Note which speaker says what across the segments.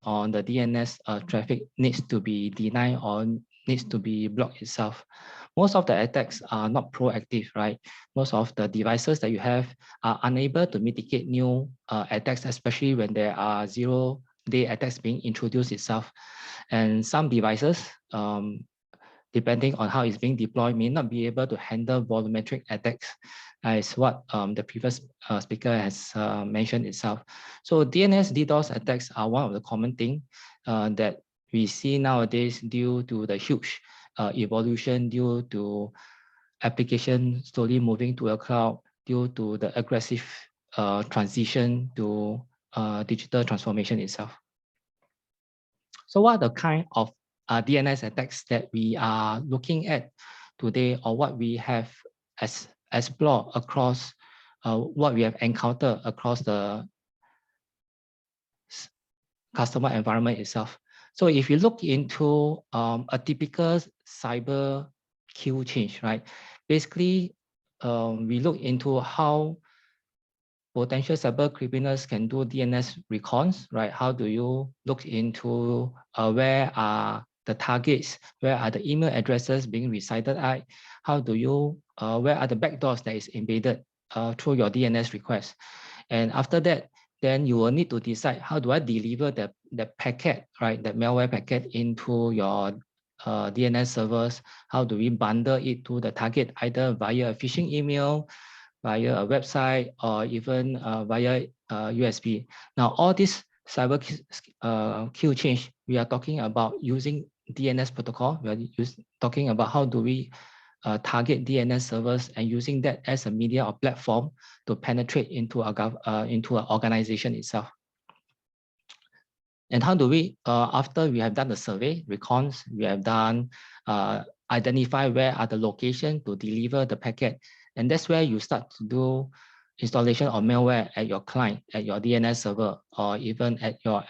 Speaker 1: on the DNS traffic needs to be denied or needs to be blocked itself. Most of the attacks are not proactive, right? Most of the devices that you have are unable to mitigate new attacks, especially when there are zero-day attacks being introduced itself. And some devices, depending on how it's being deployed, may not be able to handle volumetric attacks, as what the previous speaker has mentioned itself. So DNS DDoS attacks are one of the common things that we see nowadays due to the huge evolution, due to application slowly moving to a cloud, due to the aggressive transition to digital transformation itself. So what are the kind of DNS attacks that we are looking at today, or what we have explored across what we have encountered across the customer environment itself? So if you look into a typical cyber queue change, right? Basically, we look into how potential cyber criminals can do DNS recons, right? How do you look into where are the targets, where are the email addresses being resided at? How do you, where are the backdoors that is embedded through your DNS request? And after that, then you will need to decide, how do I deliver the packet, right? That malware packet into your DNS servers? How do we bundle it to the target, either via a phishing email, via a website, or even via USB. Now, all this cyber queue change, we are talking about using DNS protocol. We are talking about how do we target DNS servers and using that as a media or platform to penetrate into an organization itself. And how do we, after we have done the survey, recons, we have done identify where are the location to deliver the packet. And that's where you start to do installation of malware at your client, at your DNS server, or even at your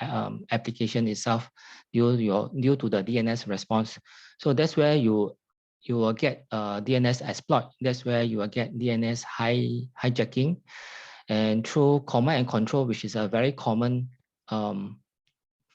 Speaker 1: application itself due to the DNS response. So that's where you will get DNS exploit. That's where you will get DNS hijacking. And through command and control, which is a very common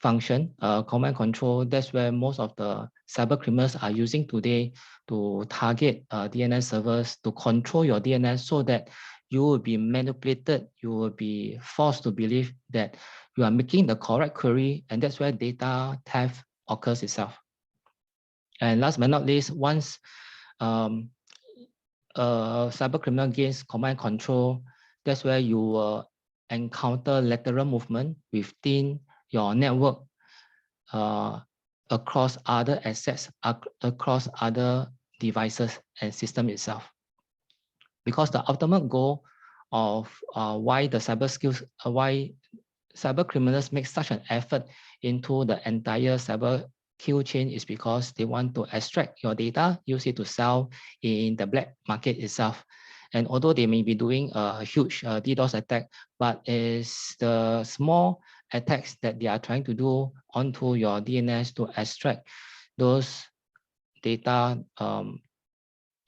Speaker 1: function, command control, that's where most of the cyber criminals are using today to target DNS servers, to control your DNS so that you will be manipulated, you will be forced to believe that you are making the correct query, and that's where data theft occurs itself. And last but not least, once a cyber criminal gains command control, that's where you will encounter lateral movement within your network across other assets, across other devices and system itself. Because the ultimate goal of why cyber criminals make such an effort into the entire cyber queue chain is because they want to extract your data, use it to sell in the black market itself. And although they may be doing a huge DDoS attack, but it's the small attacks that they are trying to do onto your DNS to extract those data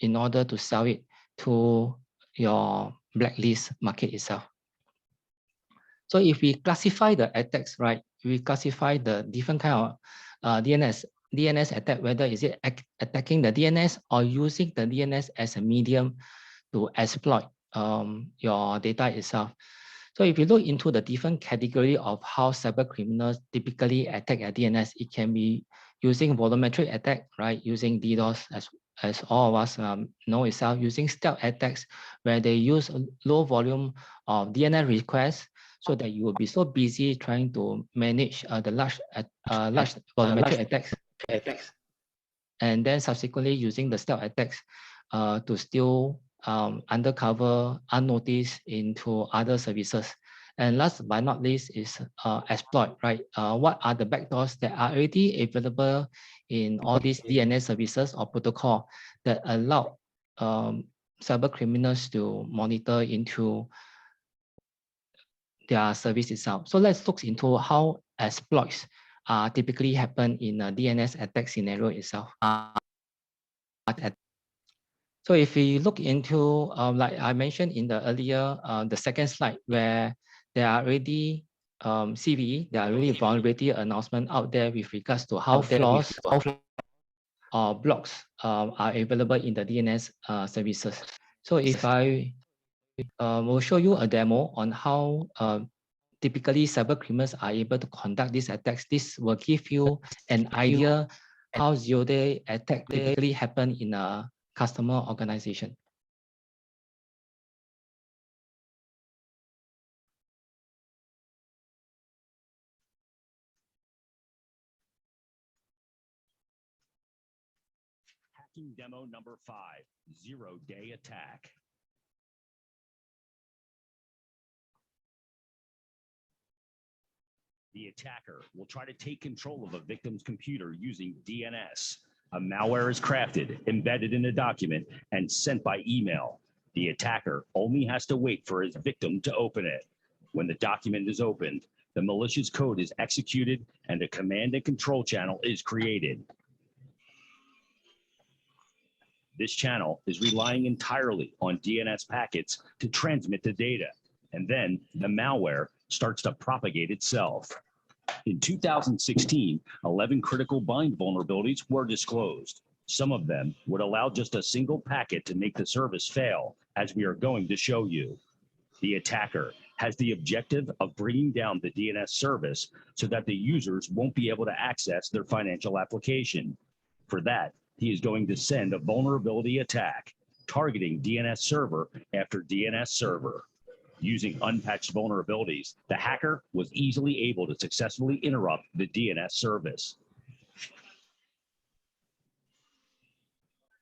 Speaker 1: in order to sell it to your blacklist market itself. So if we classify the attacks, right, we classify the different kind of DNS attack, whether is it attacking the DNS or using the DNS as a medium to exploit your data itself. So if you look into the different category of how cyber criminals typically attack a DNS, it can be using volumetric attack, right? Using DDoS, as all of us know itself, using stealth attacks, where they use a low volume of DNS requests so that you will be so busy trying to manage the large volumetric attacks. And then subsequently using the stealth attacks to steal undercover, unnoticed into other services. And last but not least is exploit, right? What are the backdoors that are already available in all these DNS services or protocol that allow cyber criminals to monitor into their service itself? So let's look into how exploits typically happen in a DNS attack scenario itself. So if we look into, like I mentioned in the earlier, the second slide, where there are already CVE, there are really vulnerability announcement out there with regards to how flaws or blocks are available in the DNS services. So if I will show you a demo on how typically cyber criminals are able to conduct these attacks, this will give you an idea how ZeroDay attack typically happen in a customer organization.
Speaker 2: Hacking demo number 5, ZeroDay Attack. The attacker will try to take control of a victim's computer using DNS. A malware is crafted, embedded in a document, and sent by email. The attacker only has to wait for his victim to open it. When the document is opened, the malicious code is executed and a command and control channel is created. This channel is relying entirely on DNS packets to transmit the data, and then the malware starts to propagate itself. In 2016, 11 critical bind vulnerabilities were disclosed. Some of them would allow just a single packet to make the service fail, as we are going to show you. The attacker has the objective of bringing down the DNS service so that the users won't be able to access their financial application. For that, he is going to send a vulnerability attack, targeting DNS server after DNS server. Using unpatched vulnerabilities, the hacker was easily able to successfully interrupt the DNS service.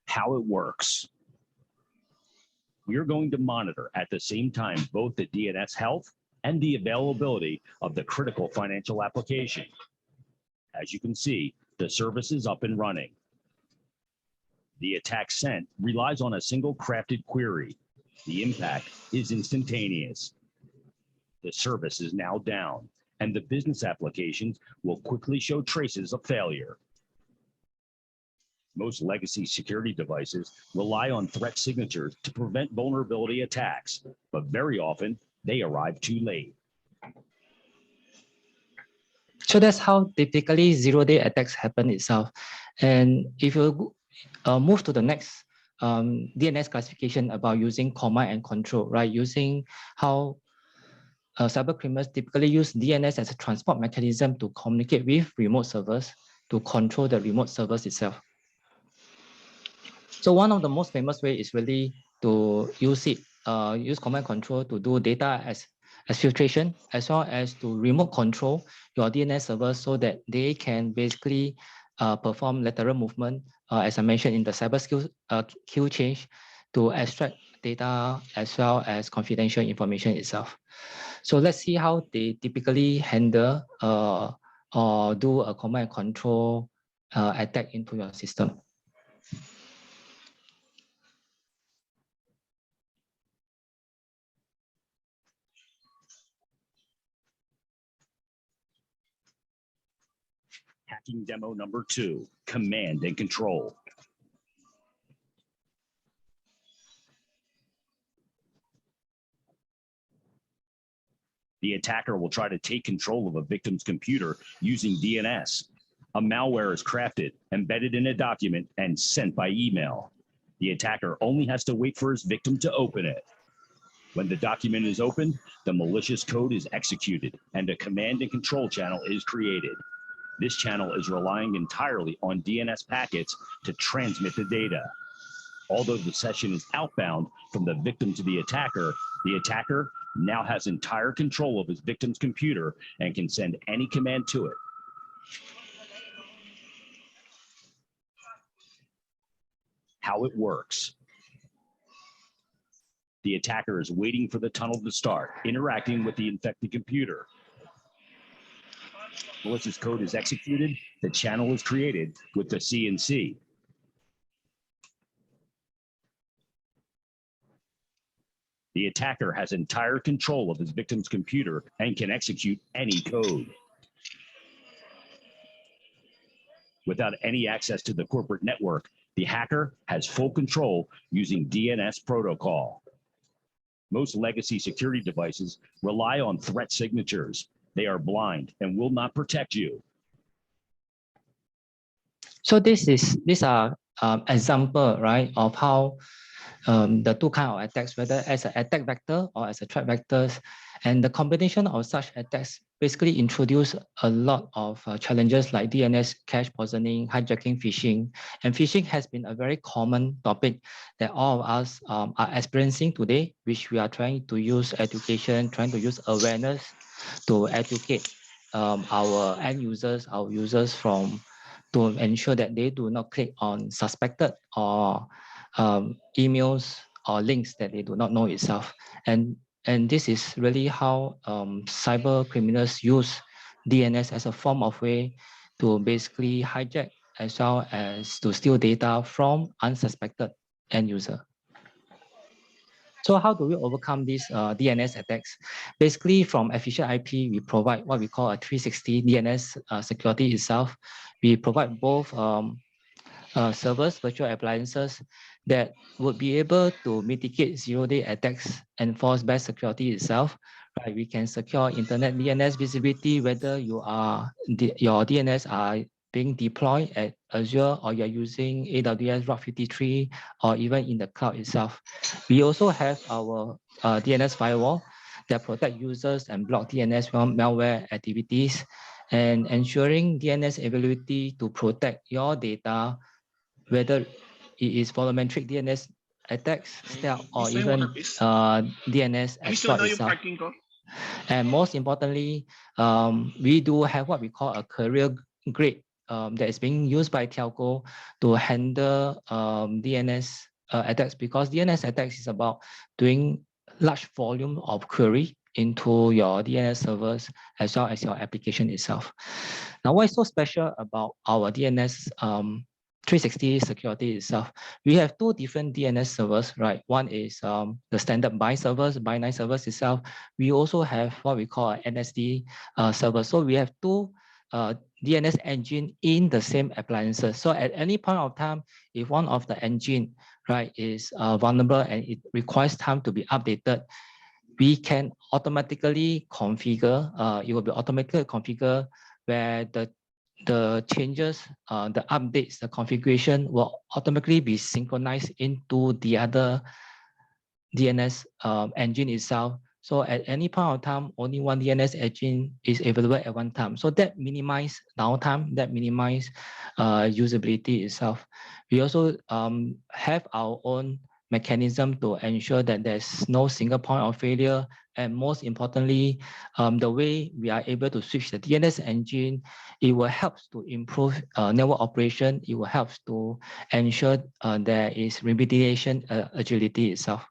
Speaker 2: How it works. We are going to monitor at the same time both the DNS health and the availability of the critical financial application. As you can see, the service is up and running. The attack sent relies on a single crafted query. The impact is instantaneous. The service is now down, and the business applications will quickly show traces of failure. Most legacy security devices rely on threat signatures to prevent vulnerability attacks, but very often they arrive too late.
Speaker 1: So that's how typically zero-day attacks happen itself. And if you move to the next DNS classification about using command and control, right? Using how cyber criminals typically use DNS as a transport mechanism to communicate with remote servers to control the remote servers itself. So one of the most famous way is really to use command control to do data as filtration, as well as to remote control your DNS servers so that they can basically perform lateral movement, as I mentioned in the cyber queue change, to extract data as well as confidential information itself. So let's see how they typically handle or do a command and control attack into your system.
Speaker 2: Hacking demo number 2, command and control. The attacker will try to take control of a victim's computer using DNS. A malware is crafted, embedded in a document, and sent by email. The attacker only has to wait for his victim to open it. When the document is opened, the malicious code is executed, and a command and control channel is created. This channel is relying entirely on DNS packets to transmit the data. Although the session is outbound from the victim to the attacker now has entire control of his victim's computer and can send any command to it. How it works. The attacker is waiting for the tunnel to start, interacting with the infected computer. Malicious code is executed, the channel is created with the CNC. The attacker has entire control of his victim's computer and can execute any code. Without any access to the corporate network, the hacker has full control using DNS protocol. Most legacy security devices rely on threat signatures. They are blind and will not protect you.
Speaker 1: So these are example, right, of how the two kind of attacks, whether as an attack vector or as a threat vectors, and the combination of such attacks basically introduce a lot of challenges like DNS cache poisoning, hijacking, phishing, and phishing has been a very common topic that all of us are experiencing today, which we are trying to use education, trying to use awareness to educate our end users, our users to ensure that they do not click on suspected or emails or links that they do not know itself. And this is really how cyber criminals use DNS as a form of way to basically hijack as well as to steal data from unsuspected end user. So how do we overcome these DNS attacks? Basically, from efficient IP, we provide what we call a 360 DNS security itself. We provide both servers, virtual appliances that would be able to mitigate zero-day attacks, enforce best security itself. Right, we can secure internet DNS visibility, whether your DNS are being deployed at Azure or you're using AWS Route 53 or even in the cloud itself. We also have our DNS firewall that protect users and block DNS malware activities and ensuring DNS availability to protect your data, whether it is volumetric DNS attacks, stealth, or even DNS exploit itself. And most importantly, we do have what we call a career grade that is being used by telco to handle DNS attacks, because DNS attacks is about doing large volume of query into your DNS servers as well as your application itself. Now, what is so special about our DNS 360 security itself? We have two different DNS servers, right? One is the standard binary servers itself. We also have what we call an NSD server. So we have two DNS engine in the same appliances. So at any point of time, if one of the engine, right, is vulnerable and it requires time to be updated, we can automatically configure, it will be automatically configured where the changes, the updates, the configuration will automatically be synchronized into the other DNS engine itself. So at any point of time, only one DNS engine is available at one time. So that minimizes downtime, that minimizes usability itself. We also have our own mechanism to ensure that there's no single point of failure. And most importantly, the way we are able to switch the DNS engine, it will help to improve network operation. It will help to ensure there is remediation agility itself.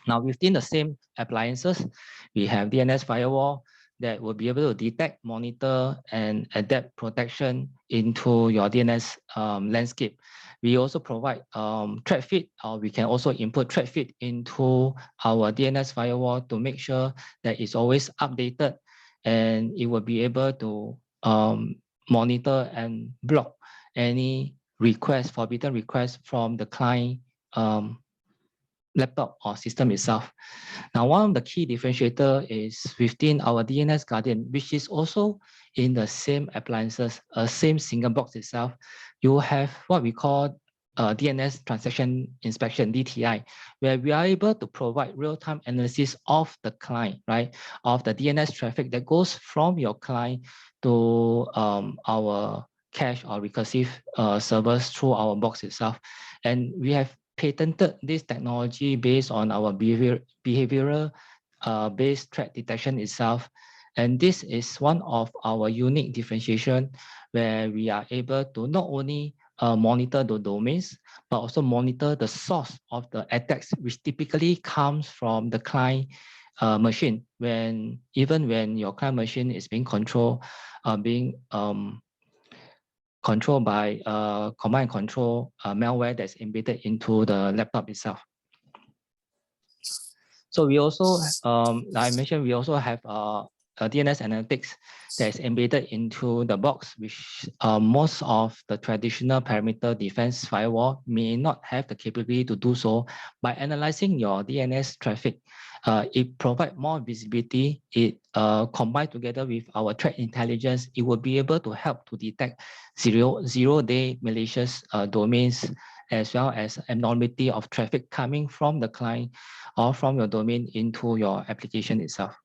Speaker 1: Now, within the same appliances, we have DNS firewall that will be able to detect, monitor, and adapt protection into your DNS landscape. We also provide threat feed, or we can also input threat feed into our DNS firewall to make sure that it's always updated, and it will be able to monitor and block any request, forbidden requests from the client laptop or system itself. Now, one of the key differentiator is within our DNS Guardian, which is also in the same appliances, same single box itself. You have what we call DNS transaction inspection, DTI, where we are able to provide real-time analysis of the client, right? Of the DNS traffic that goes from your client to our cache or recursive servers through our box itself. And we have patented this technology based on our behavioral based threat detection itself. And this is one of our unique differentiation where we are able to not only monitor the domains, but also monitor the source of the attacks, which typically comes from the client machine. Even when your client machine is being controlled by command and control malware that's embedded into the laptop itself. So we also, like I mentioned, we also have DNS analytics that is embedded into the box, which most of the traditional perimeter defense firewall may not have the capability to do so. By analyzing your DNS traffic, it provides more visibility. It combined together with our threat intelligence, it will be able to help to detect zero-day malicious domains, as well as abnormality of traffic coming from the client or from your domain into your application itself.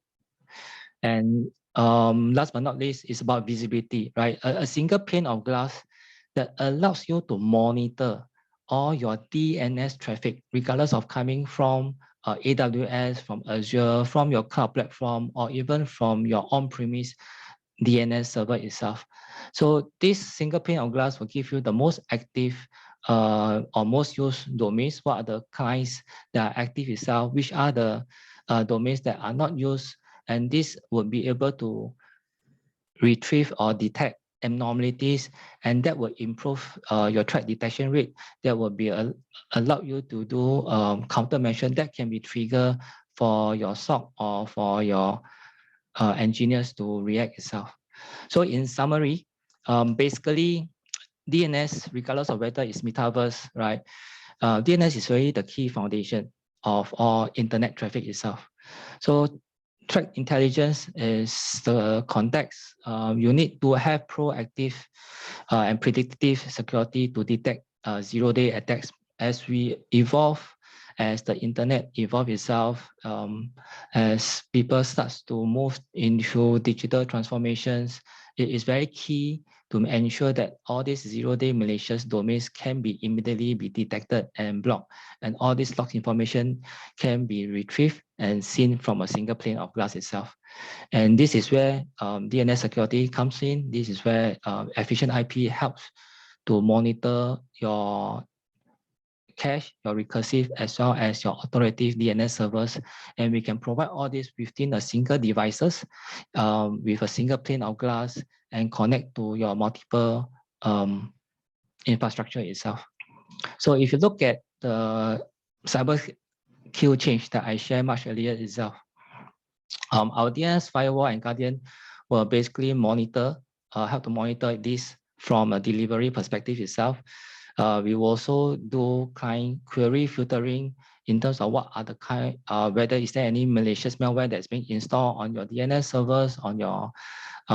Speaker 1: And last but not least, is about visibility, right? A single pane of glass that allows you to monitor all your DNS traffic, regardless of coming from AWS, from Azure, from your cloud platform, or even from your on-premise DNS server itself. So this single pane of glass will give you the most active or most used domains, what are the clients that are active itself, which are the domains that are not used, and this would be able to retrieve or detect abnormalities, and that will improve your threat detection rate. That will be allow you to do countermeasure that can be triggered for your SOC or for your engineers to react itself. So in summary, basically, DNS, regardless of whether it's metaverse, right? DNS is really the key foundation of all internet traffic itself. So threat intelligence is the context. You need to have proactive and predictive security to detect zero-day attacks as we evolve, as the internet evolve itself, as people start to move into digital transformations. It is very key to ensure that all these zero-day malicious domains can be immediately be detected and blocked, and all this locked information can be retrieved and seen from a single pane of glass itself. And this is where DNS security comes in. This is where efficient IP helps to monitor your cache, your recursive, as well as your authoritative DNS servers. And we can provide all this within a single devices with a single pane of glass and connect to your multiple infrastructure itself. So if you look at the cyber kill change that I shared much earlier itself, our DNS firewall and Guardian will basically monitor, help to monitor this from a delivery perspective itself. We will also do client query filtering in terms of what are the kind, whether is there any malicious malware that's being installed on your DNS servers, on your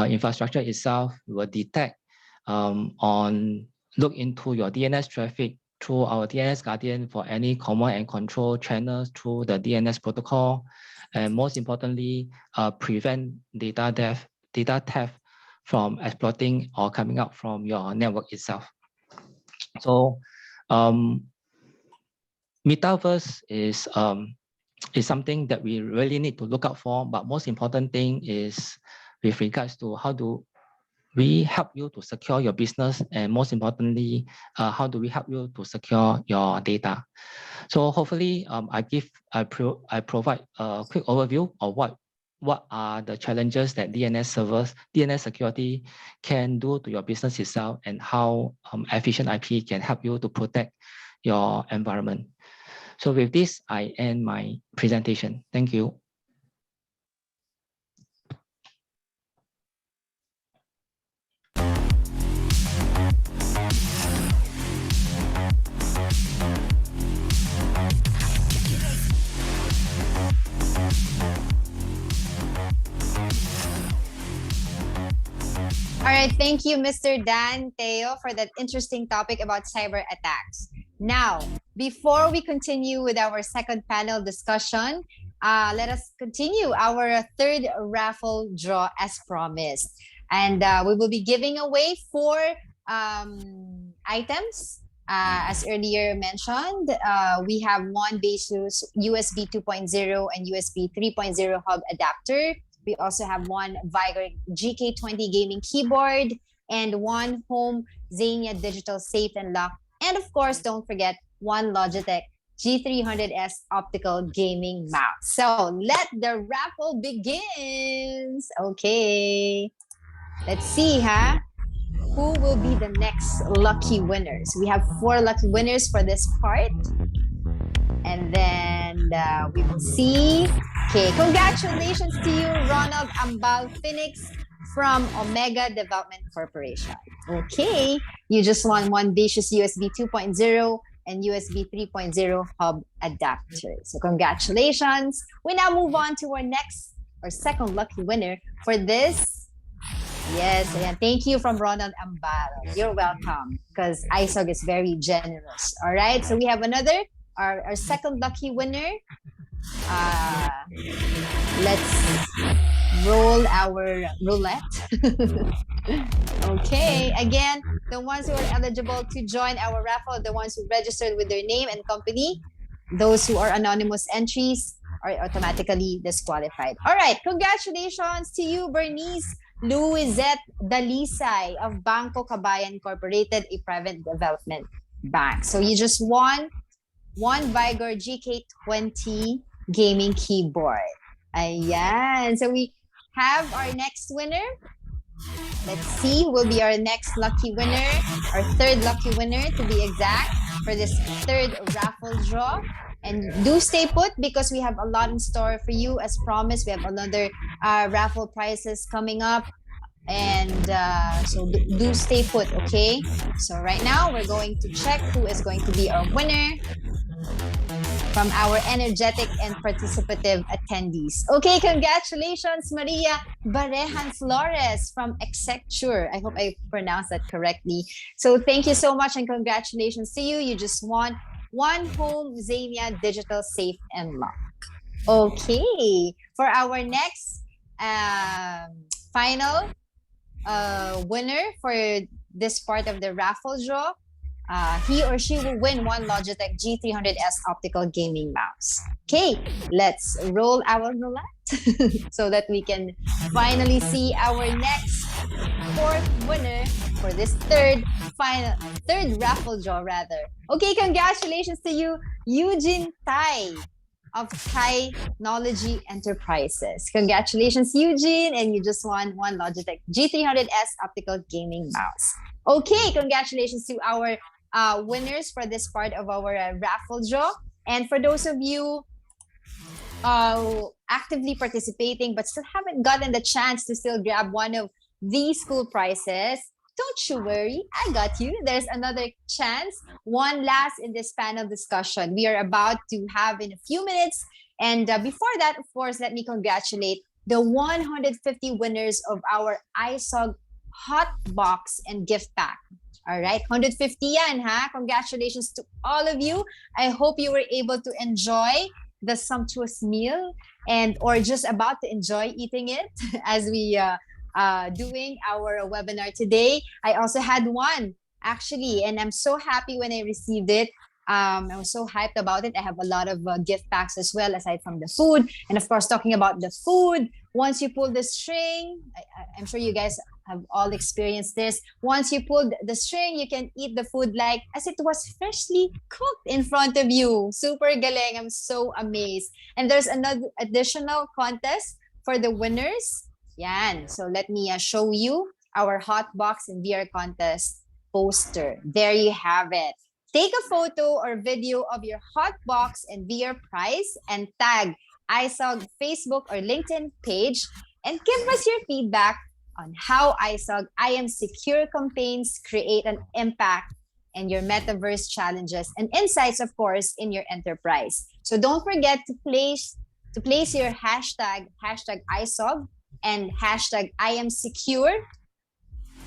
Speaker 1: infrastructure itself. We will detect look into your DNS traffic through our DNS Guardian for any command and control channels through the DNS protocol. And most importantly, prevent data theft from exploiting or coming out from your network itself. So metaverse is something that we really need to look out for, but most important thing is with regards to how do we help you to secure your business, and most importantly, how do we help you to secure your data? So hopefully, I provide a quick overview of what are the challenges that DNS security can do to your business itself, and how efficient IP can help you to protect your environment. So with this, I end my presentation. Thank you.
Speaker 3: All right, thank you, Mr. Dan Teo, for that interesting topic about cyber attacks. Now, before we continue with our second panel discussion, let us continue our third raffle draw as promised. And we will be giving away 4 items. As earlier mentioned, we have one Baseus USB 2.0 and USB 3.0 hub adapter. We also have one Vigor GK20 gaming keyboard and one home Xenia digital safe and lock. And of course, don't forget one Logitech G300S optical gaming mouse. So let the raffle begins. Okay. Let's see, who will be the next lucky winners? We have 4 lucky winners for this part. And then we will see Okay, congratulations to you, Ronald Ambal Phoenix from Omega Development Corporation. Okay, you just won one Basis USB 2.0 and USB 3.0 hub adapter. So congratulations. We now move on to our next or second lucky winner for this. Yes, and thank you from Ronald Ambal. You're welcome because ISOG is very generous. All right, so we have another, our second lucky winner. Let's roll our roulette. Okay, again, the ones who are eligible to join our raffle are the ones who registered with their name and company. Those who are anonymous entries are automatically disqualified. All right, congratulations to you, Bernice Luisette Dalisay of Banco Kabayan Incorporated, a private development bank. So you just won one Vigor GK20 gaming keyboard. Ayan. So we have our next winner. Let's see who will be our next lucky winner, our third lucky winner to be exact, for this third raffle draw. And do stay put because we have a lot in store for you. As promised, we have another raffle prizes coming up. And so do stay put, okay? So right now, we're going to check who is going to be our winner from our energetic and participative attendees. Okay, congratulations, Maria Barehan Flores from Execture. I hope I pronounced that correctly. So thank you so much and congratulations to you. You just won one home Xenia digital safe and lock. Okay, for our next final winner for this part of the raffle draw, he or she will win one Logitech G300S optical gaming mouse. Okay, let's roll our roulette so that we can finally see our next fourth winner for this third raffle draw rather. Okay, congratulations to you, Eugene Tai of Technology Enterprises. Congratulations, Eugene, and you just won one Logitech G300S optical gaming mouse. Okay, congratulations to our winners for this part of our raffle draw. And for those of you actively participating but still haven't gotten the chance to still grab one of these cool prizes, don't you worry, I got you. There's another chance, one last in this panel discussion we are about to have in a few minutes. And before that, of course, let me congratulate the 150 winners of our ISOG Hot Box and Gift Pack. All right, 150 yan, ha? Congratulations to all of you. I hope you were able to enjoy the sumptuous meal and or just about to enjoy eating it as we doing our webinar today. I also had one actually, and I'm so happy when I received it. I was so hyped about it. I have a lot of gift packs as well, aside from the food. And of course, talking about the food, once you pull the string, I'm sure you guys have all experienced this. Once you pull the string, you can eat the food like as it was freshly cooked in front of you. Super galing. I'm so amazed. And there's another additional contest for the winners. Yan. So let me show you our hot box and VR contest poster. There you have it. Take a photo or video of your hot box and VR prize and tag ISOG Facebook or LinkedIn page and give us your feedback on how ISOG I Am Secure campaigns create an impact in your metaverse challenges and insights, of course, in your enterprise. So don't forget to place your hashtag ISOG and hashtag I Am Secure.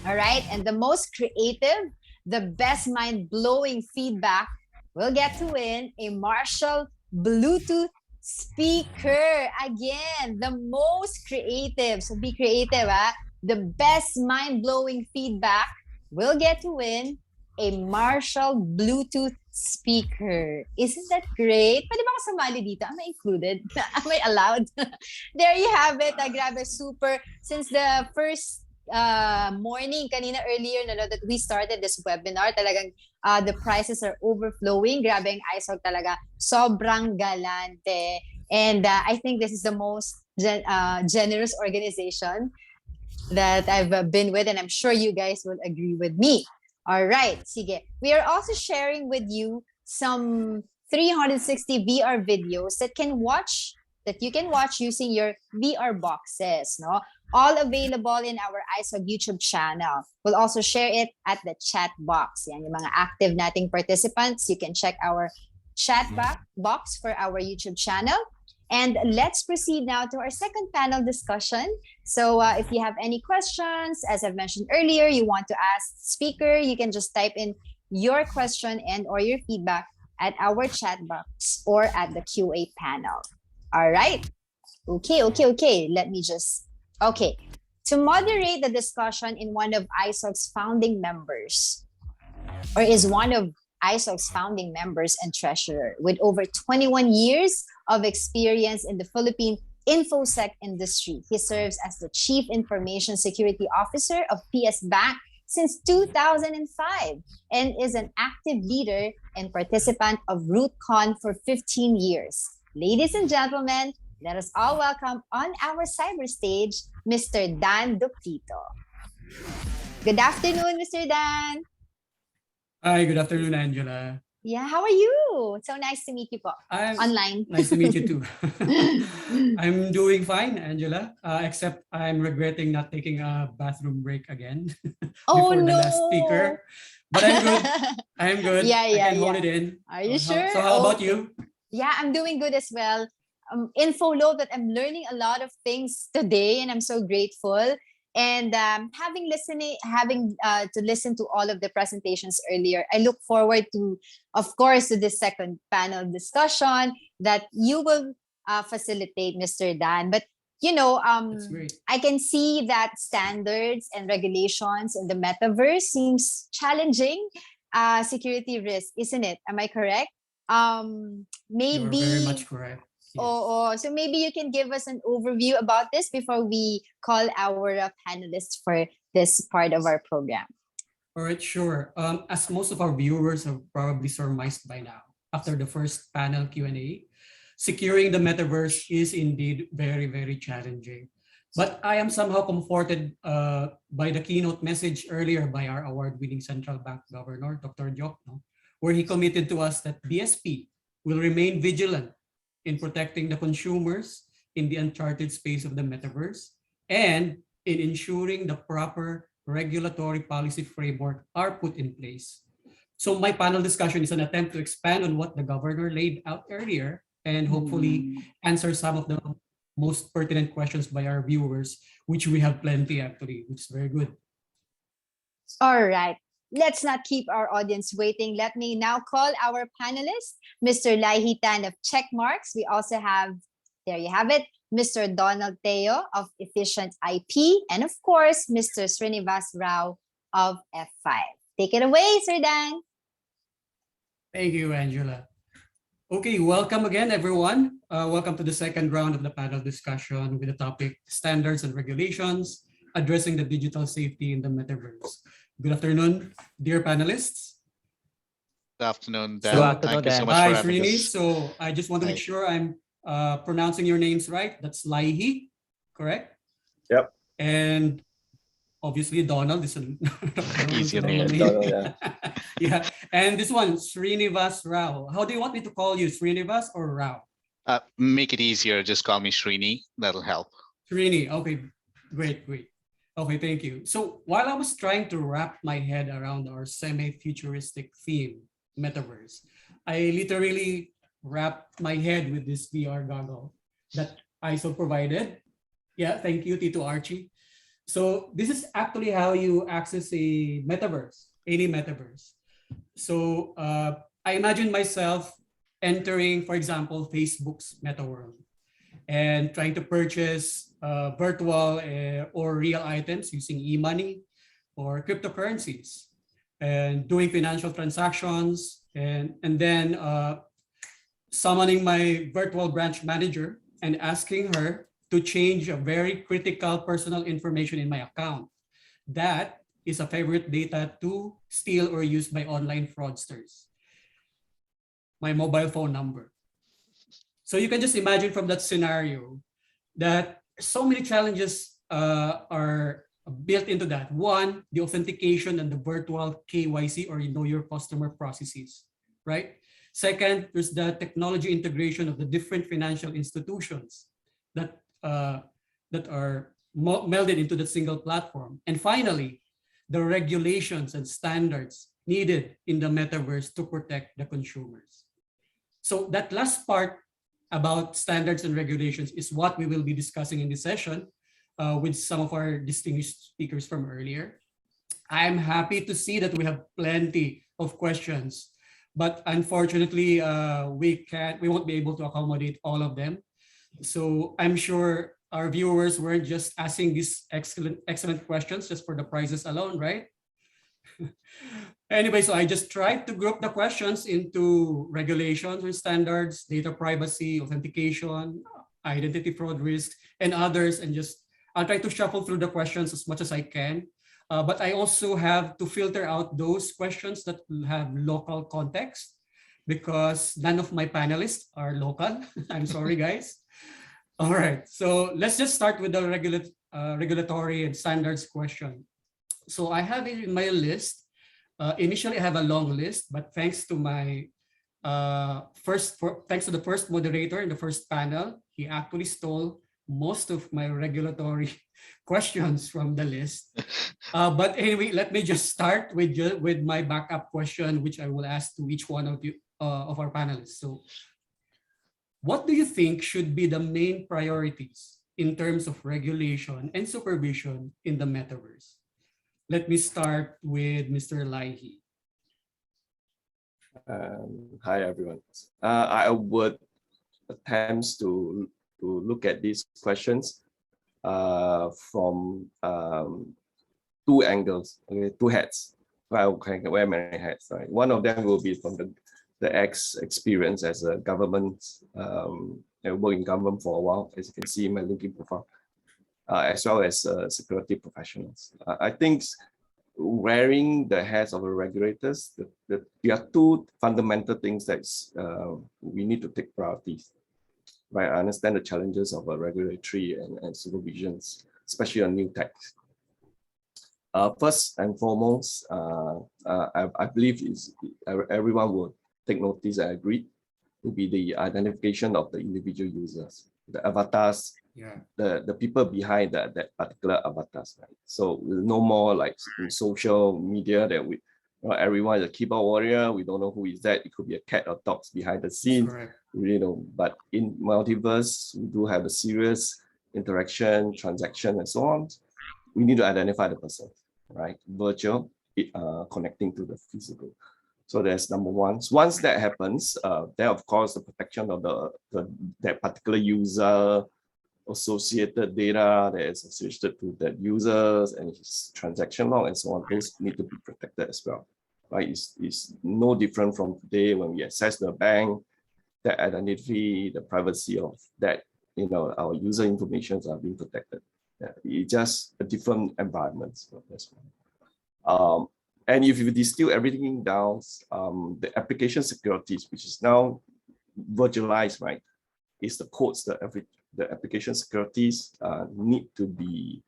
Speaker 3: All right, and the most creative, the best mind-blowing feedback will get to win a Marshall Bluetooth speaker. Again, the most creative. So be creative, ha? The best mind-blowing feedback will get to win a Marshall Bluetooth speaker. Isn't that great? Pwede ba ako sumali dito? Am I included? Am I allowed? There you have it. Grabe, super. Since the first morning kanina earlier that we started this webinar, talagang the prices are overflowing. Grabe ang ISOG talaga, sobrang galante, and I think this is the most generous organization that I've been with, and I'm sure you guys will agree with me. All right, sige. We are also sharing with you some 360 VR videos that can watch that you can watch using your VR boxes. No, all available in our ISOG YouTube channel. We'll also share it at the chat box. Yan, yung mga active nating participants, you can check our chat box for our YouTube channel. And let's proceed now to our second panel discussion. So if you have any questions, as I've mentioned earlier, you want to ask the speaker, you can just type in your question and or your feedback at our chat box or at the QA panel. All right. Okay. Let me just, okay. To moderate the discussion in one of ISOG's founding members, or is one of ISOG's founding members and treasurer with over 21 years of experience in the Philippine InfoSec industry. He serves as the Chief Information Security Officer of PS Bank since 2005 and is an active leader and participant of RootCon for 15 years. Ladies and gentlemen, let us all welcome on our cyber stage, Mr. Dan Ductito. Good afternoon, Mr. Dan.
Speaker 4: Hi, good afternoon, Angela.
Speaker 3: Yeah, how are you? So nice to meet you po online.
Speaker 4: Nice to meet you too. I'm doing fine, Angela, except I'm regretting not taking a bathroom break again
Speaker 3: Oh
Speaker 4: before
Speaker 3: no!
Speaker 4: the last speaker. But I'm good. I'm good.
Speaker 3: Yeah,
Speaker 4: I can hold it in.
Speaker 3: Are you sure?
Speaker 4: So how about you?
Speaker 3: Yeah, I'm doing good as well. Info load that I'm learning a lot of things today, and I'm so grateful. And having to listen to all of the presentations earlier, I look forward to, of course, to this second panel discussion that you will facilitate, Mr. Dan. But you know, I can see that standards and regulations in the metaverse seems challenging. Security risk, isn't it? Am I correct? Maybe.
Speaker 4: You're very much correct.
Speaker 3: Yes. So maybe you can give us an overview about this before we call our panelists for this part of our program.
Speaker 4: All right, sure. As most of our viewers have probably surmised by now, after the first panel Q&A, securing the metaverse is indeed very, very challenging. But I am somehow comforted by the keynote message earlier by our award-winning central bank governor, Dr. Jokno, where he committed to us that BSP will remain vigilant in protecting the consumers in the uncharted space of the metaverse and in ensuring the proper regulatory policy framework are put in place. So my panel discussion is an attempt to expand on what the governor laid out earlier and hopefully answer some of the most pertinent questions by our viewers, which we have plenty actually, which is very good.
Speaker 3: All right. Let's not keep our audience waiting. Let me now call our panelist, Mr. Laihi Tan of Checkmarks. We also have, there you have it, Mr. Donald Teo of Efficient IP, and of course, Mr. Srinivas Rao of F5. Take it away, Sir Dan.
Speaker 4: Thank you, Angela. Okay, welcome again, everyone. Welcome to the second round of the panel discussion with the topic Standards and Regulations Addressing the Digital Safety in the Metaverse. Good afternoon, dear panelists.
Speaker 5: Good afternoon, Dan.
Speaker 1: Thank you so much
Speaker 4: Hi,
Speaker 5: for having
Speaker 4: Srini.
Speaker 5: us.
Speaker 4: So I just want to make sure I'm pronouncing your names right. That's Laihi, correct?
Speaker 6: Yep.
Speaker 4: And obviously Donald is a
Speaker 5: Easy
Speaker 4: normal
Speaker 5: name.
Speaker 6: Donald, yeah.
Speaker 4: Yeah. And this one, Srinivas Rao. How do you want me to call you, Srinivas or Rao?
Speaker 5: Make it easier. Just call me Srini. That'll help.
Speaker 4: Srini. Okay, great. Okay, thank you. So while I was trying to wrap my head around our semi-futuristic theme, metaverse, I literally wrapped my head with this VR goggle that ISO provided. Yeah, thank you, Tito Archie. So this is actually how you access a metaverse, any metaverse. So I imagine myself entering, for example, Facebook's meta world and trying to purchase virtual or real items using e-money or cryptocurrencies and doing financial transactions and then summoning my virtual branch manager and asking her to change a very critical personal information in my account. That is a favorite data to steal or use by online fraudsters. My mobile phone number. So you can just imagine from that scenario that so many challenges are built into that. One, the authentication and the virtual KYC or know your customer processes, right? Second, there's the technology integration of the different financial institutions that that are melded into the single platform. And finally, the regulations and standards needed in the metaverse to protect the consumers. So that last part about standards and regulations is what we will be discussing in this session with some of our distinguished speakers from earlier. I'm happy to see that we have plenty of questions, but unfortunately, we won't be able to accommodate all of them. So I'm sure our viewers weren't just asking these excellent questions just for the prizes alone, right? Anyway, so I just tried to group the questions into regulations and standards, data privacy, authentication, identity fraud risks, and others, and just I'll try to shuffle through the questions as much as I can. But I also have to filter out those questions that have local context because none of my panelists are local. I'm sorry, guys. All right, so let's just start with the regulatory and standards question. So I have it in my list. Initially, I have a long list, but thanks to my thanks to the first moderator in the first panel, he actually stole most of my regulatory questions from the list. But anyway, let me just start with my backup question, which I will ask to each one of you of our panelists. So, what do you think should be the main priorities in terms of regulation and supervision in the metaverse? Let me start with Mr. Laihi.
Speaker 6: Hi, everyone. I would attempt to look at these questions from two angles, okay, two hats. Well, I can wear many hats. Right? One of them will be from the experience as a government, I worked in government for a while, as you can see in my LinkedIn profile, as well as security professionals. I think wearing the hats of the regulators, there are two fundamental things that we need to take priorities. Right, I understand the challenges of regulatory and supervisions, especially on new tech. First and foremost, I believe everyone will take notice and agree to be the identification of the individual users, the avatars, the people behind that particular avatars. Right? So no more like in social media that everyone is a keyboard warrior. We don't know who is that. It could be a cat or dogs behind the scene. You know, but in multiverse, we do have a serious interaction, transaction, and so on. We need to identify the person, right? Virtual, connecting to the physical. So that's number one. So once that happens, then of course the protection of that particular user, associated data that is associated to that users and his transaction log and so on, those need to be protected as well. Right? It's no different from today when we access the bank, the identity, the privacy of that, you know, our user information are being protected. It's just a different environment. So that's one. And if you distill everything down, the application securities, which is now virtualized, right, is the codes, the application securities need to be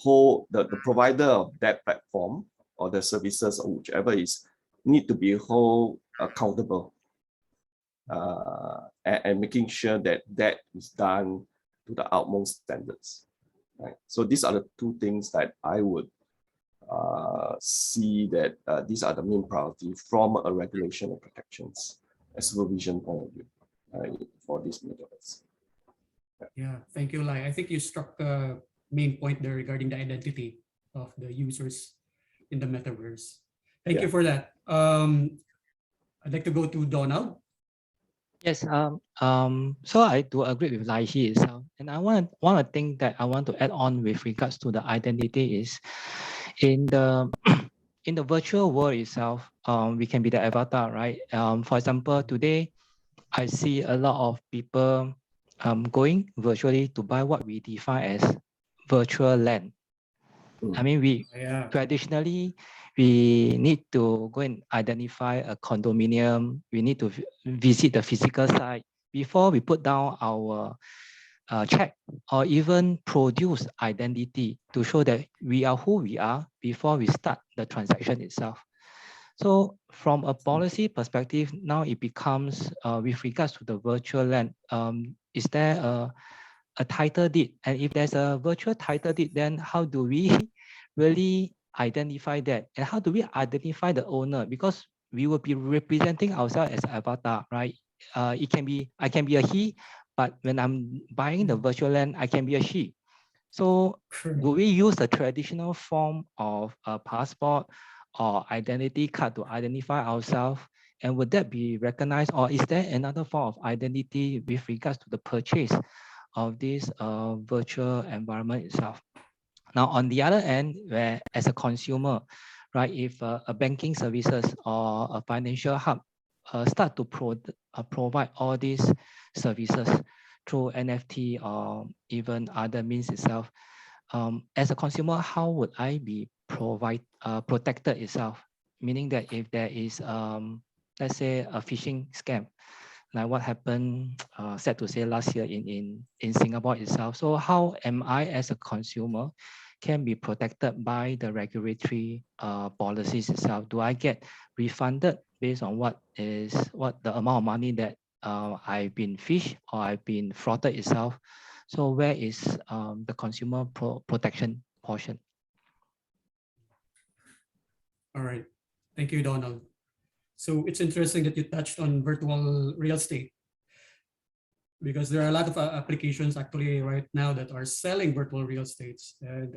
Speaker 6: the provider of that platform or the services or whichever is need to be accountable and making sure that that is done to the utmost standards. Right. So these are the two things that I would see that these are the main priority from a regulation and protections and supervision point of view for this metaverse.
Speaker 4: Yeah, thank you, Lai. I think you struck a main point there regarding the identity of the users in the metaverse. Thank you for that. I'd like to go to Donald.
Speaker 1: Yes, so I do agree with Lai He itself. And one of the things that I want to add on with regards to the identity is in the in the virtual world itself, we can be the avatar, right? For example, today I see a lot of people going virtually to buy what we define as virtual land. I mean, we traditionally, we need to go and identify a condominium. We need to visit the physical site before we put down our check or even produce identity to show that we are who we are before we start the transaction itself. So from a policy perspective, now it becomes with regards to the virtual land, is there a title deed? And if there's a virtual title deed, then how do we really identify that? And how do we identify the owner? Because we will be representing ourselves as avatar, right? I can be a he, but when I'm buying the virtual land, I can be a she. So do we use the traditional form of a passport or identity card to identify ourselves? And would that be recognized, or is there another form of identity with regards to the purchase of this virtual environment itself? Now, on the other end, where as a consumer, right, if a banking services or a financial hub start to provide all these services through NFT or even other means itself, as a consumer, how would I be protected itself? Meaning that if there is, let's say, a phishing scam, like what happened, sad to say, last year in Singapore itself. So how am I as a consumer can be protected by the regulatory policies itself? Do I get refunded based on what the amount of money that I've been fished or I've been frauded itself? So where is the consumer protection portion?
Speaker 4: All right. Thank you, Donald. So it's interesting that you touched on virtual real estate, because there are a lot of applications actually right now that are selling virtual real estates. And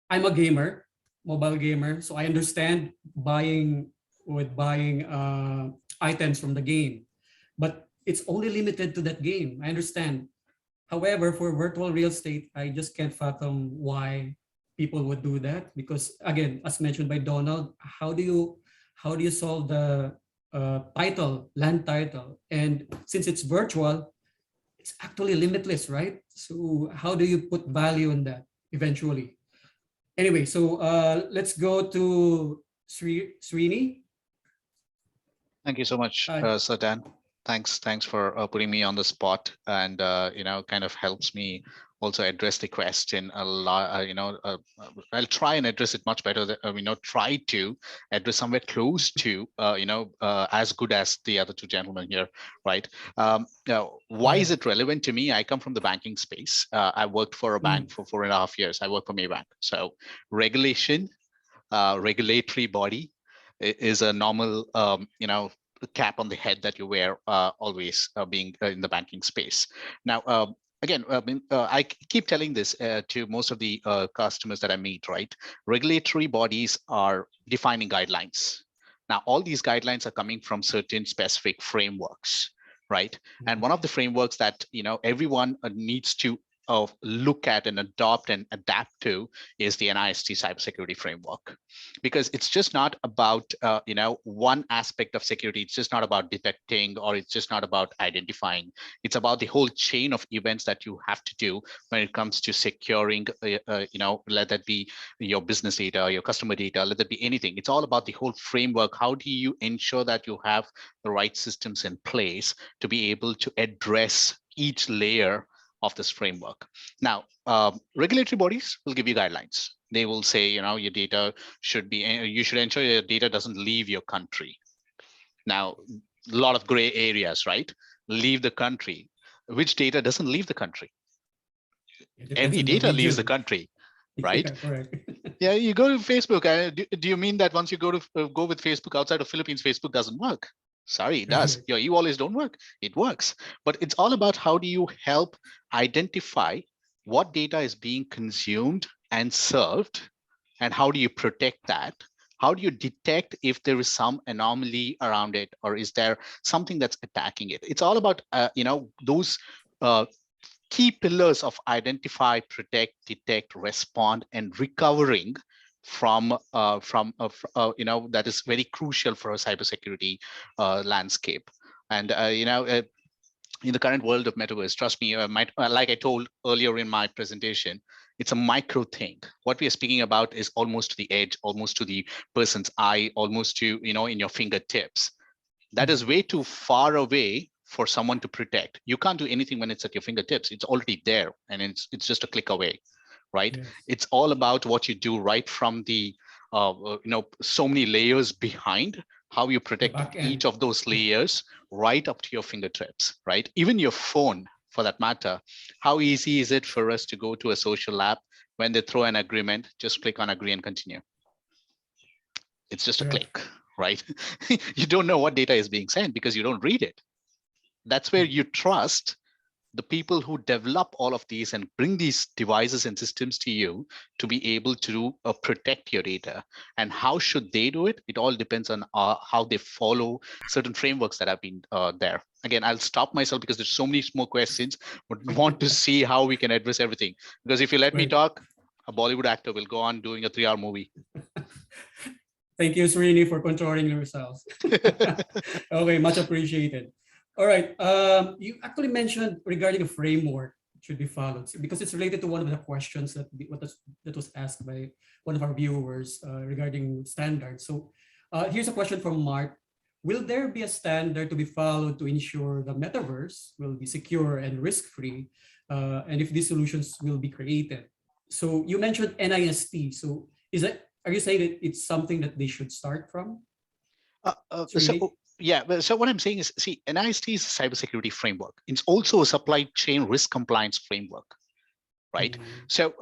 Speaker 4: I'm a gamer, mobile gamer, so I understand buying items from the game, but it's only limited to that game. I understand. However, for virtual real estate, I just can't fathom why people would do that, because again, as mentioned by Donald, how do you solve the land title? And since it's virtual, it's actually limitless, right? So how do you put value in that eventually? Anyway, so let's go to Srini.
Speaker 5: Thank you so much, Sir Dan. Thanks for putting me on the spot, and kind of helps me also address the question a lot. I'll try and address it much better. Try to address somewhere close to as good as the other two gentlemen here, right? Why is it relevant to me? I come from the banking space. I worked for a bank for 4.5 years. I work for Maybank. So regulation, regulatory body is a normal cap on the head that you wear always being in the banking space. Now, again, I keep telling this to most of the customers that I meet, right? Regulatory bodies are defining guidelines. Now, all these guidelines are coming from certain specific frameworks, right? And one of the frameworks that everyone needs to look at and adopt and adapt to is the NIST cybersecurity framework, because it's just not about one aspect of security. It's just not about detecting, or it's just not about identifying. It's about the whole chain of events that you have to do when it comes to securing, let that be your business data, your customer data, let that be anything. It's all about the whole framework. How do you ensure that you have the right systems in place to be able to address each layer of this framework? Now, regulatory bodies will give you guidelines. They will say, your data should be, you should ensure your data doesn't leave your country. Now, a lot of gray areas, right? Leave the country. Which data doesn't leave the country? Any data leaves the country, right?
Speaker 4: Yeah, correct.
Speaker 5: Yeah, you go to Facebook. Do you mean that once you go with Facebook outside of Philippines, Facebook doesn't work? Sorry, it does. Your e-wallets don't work. It works. But it's all about how do you help identify what data is being consumed and served, and how do you protect that? How do you detect if there is some anomaly around it, or is there something that's attacking it? It's all about those key pillars of identify, protect, detect, respond, and recovering from that is very crucial for a cybersecurity landscape. And in the current world of metaverse, trust me, like I told earlier in my presentation, it's a micro thing. What we are speaking about is almost to the edge, almost to the person's eye, almost to in your fingertips. That is way too far away for someone to protect. You can't do anything when it's at your fingertips. It's already there, and it's just a click away. Right? Yes. It's all about what you do right from the so many layers behind how you protect each of those layers right up to your fingertips, right? Even your phone, for that matter. How easy is it for us to go to a social app when they throw an agreement, just click on agree and continue? It's just a click, right? You don't know what data is being sent because you don't read it. That's where you trust the people who develop all of these and bring these devices and systems to you to be able to protect your data. And how should they do it? It all depends on how they follow certain frameworks that have been there. Again, I'll stop myself because there's so many more questions, but want to see how we can address everything. Because if you let me talk, a Bollywood actor will go on doing a 3-hour movie.
Speaker 4: Thank you, Srini, for controlling yourselves. Okay, much appreciated. All right, you actually mentioned regarding a framework should be followed because it's related to one of the questions that was asked by one of our viewers regarding standards. So here's a question from Mark. Will there be a standard to be followed to ensure the metaverse will be secure and risk-free? And if these solutions will be created? So you mentioned NIST. So are you saying that it's something that they should start from?
Speaker 5: So what I'm saying is, see, NIST is a cybersecurity framework. It's also a supply chain risk compliance framework, right? So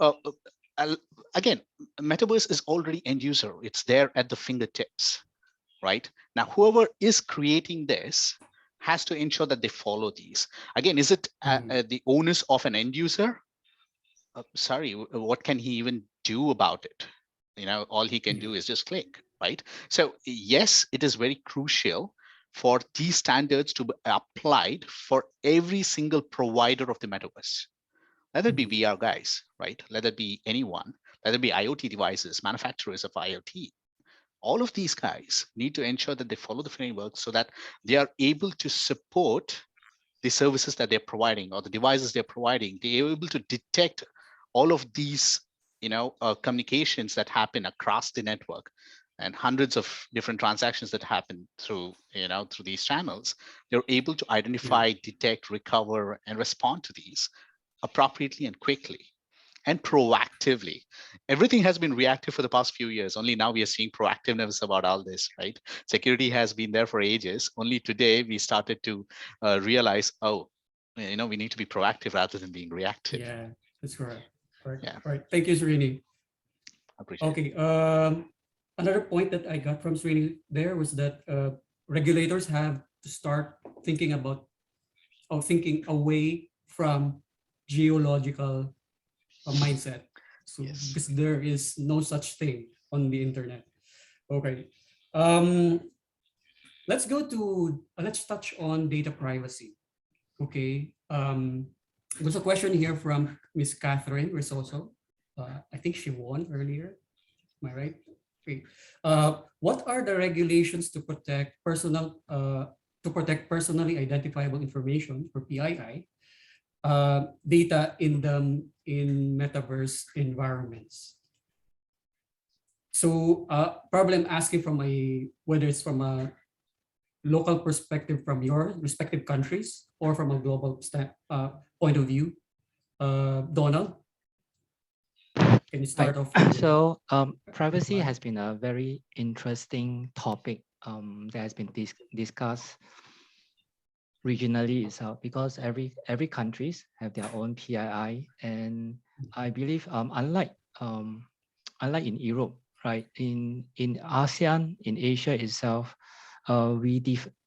Speaker 5: again, Metaverse is already end user. It's there at the fingertips, right? Now, whoever is creating this has to ensure that they follow these. Again, is it the onus of an end user? Sorry, what can he even do about it? All he can do is just click, right? So yes, it is very crucial for these standards to be applied for every single provider of the metaverse. Let it be VR guys, right? Let it be anyone, let it be IoT devices, manufacturers of IoT. All of these guys need to ensure that they follow the framework so that they are able to support the services that they're providing or the devices they're providing. They're able to detect all of these communications that happen across the network and hundreds of different transactions that happen through these channels. They're able to identify, detect, recover, and respond to these appropriately and quickly and proactively. Everything has been reactive for the past few years. Only now we are seeing proactiveness about all this, right? Security has been there for ages. Only today we started to realize, we need to be proactive rather than being reactive.
Speaker 4: Yeah, that's correct. Right. Thank you, Srini. Okay. Another point that I got from Srini there was that regulators have to start thinking thinking away from geological mindset. So because there is no such thing on the internet. Okay. Let's touch on data privacy. Okay. There's a question here from Miss Catherine Risoso. I think she won earlier. Am I right? Okay. What are the regulations to protect personally identifiable information for PII data in metaverse environments? So probably I'm asking whether it's from a local perspective from your respective countries or from a global point of view. Donald, can you start off?
Speaker 1: So privacy has been a very interesting topic that has been discussed regionally itself because every countries have their own PII, and I believe unlike in Europe, right, in ASEAN, in Asia itself,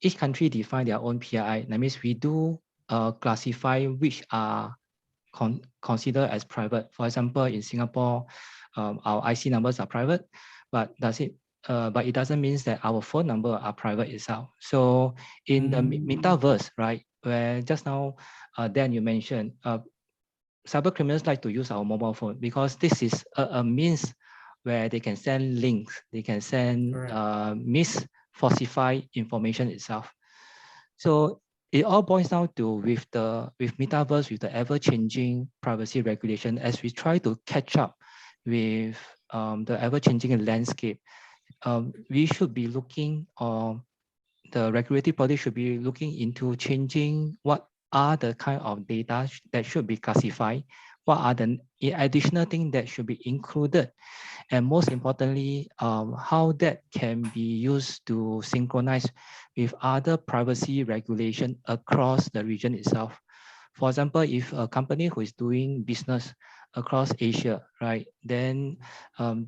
Speaker 1: each country define their own PII. That means we do classify which are considered as private. For example, in Singapore, our IC numbers are private, but it doesn't mean that our phone number are private itself. So in the metaverse, right, where just now, Dan, you mentioned, cyber criminals like to use our mobile phone because this is a means where they can send links, they can send falsify information itself. So it all boils down to with metaverse, with the ever-changing privacy regulation, as we try to catch up with the ever-changing landscape. We should be looking, the regulatory body should be looking into changing what are the kind of data that should be classified, what are the additional things that should be included, and most importantly, how that can be used to synchronize with other privacy regulation across the region itself. For example, if a company who is doing business across Asia, right, then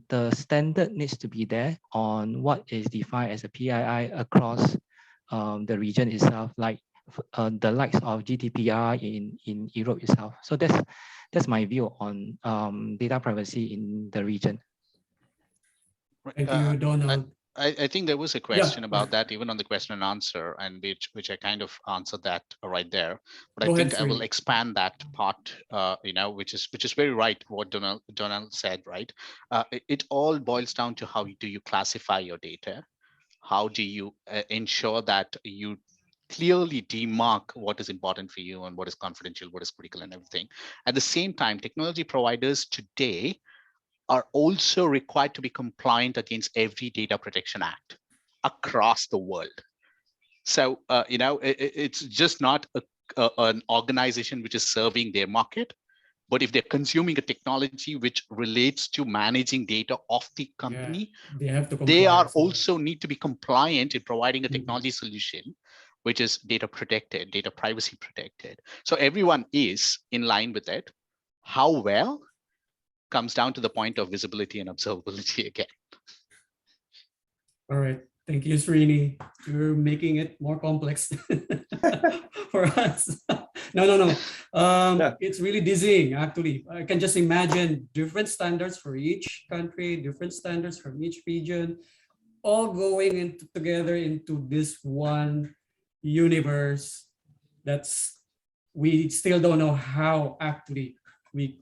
Speaker 1: the standard needs to be there on what is defined as a PII across the region itself, like the likes of GDPR in Europe itself. So that's my view on data privacy in the region.
Speaker 4: Thank you, Donald.
Speaker 5: I think there was a question about that, even on the question and answer, and which I kind of answered that right there. But I think I will expand that part, which is very right what Donald said, right? It all boils down to how do you classify your data? How do you ensure that you clearly demark what is important for you and what is confidential, what is critical, and everything. At the same time, technology providers today are also required to be compliant against every data protection act across the world. So, it's just not an organization which is serving their market, but if they're consuming a technology which relates to managing data of the company, they are also need to be compliant in providing a technology solution which is data protected, data privacy protected. So everyone is in line with it. How well comes down to the point of visibility and observability again.
Speaker 4: All right. Thank you, Srini. You're making it more complex for us. No. It's really dizzying, actually. I can just imagine different standards for each country, different standards from each region, all going together into this one universe we still don't know how actually we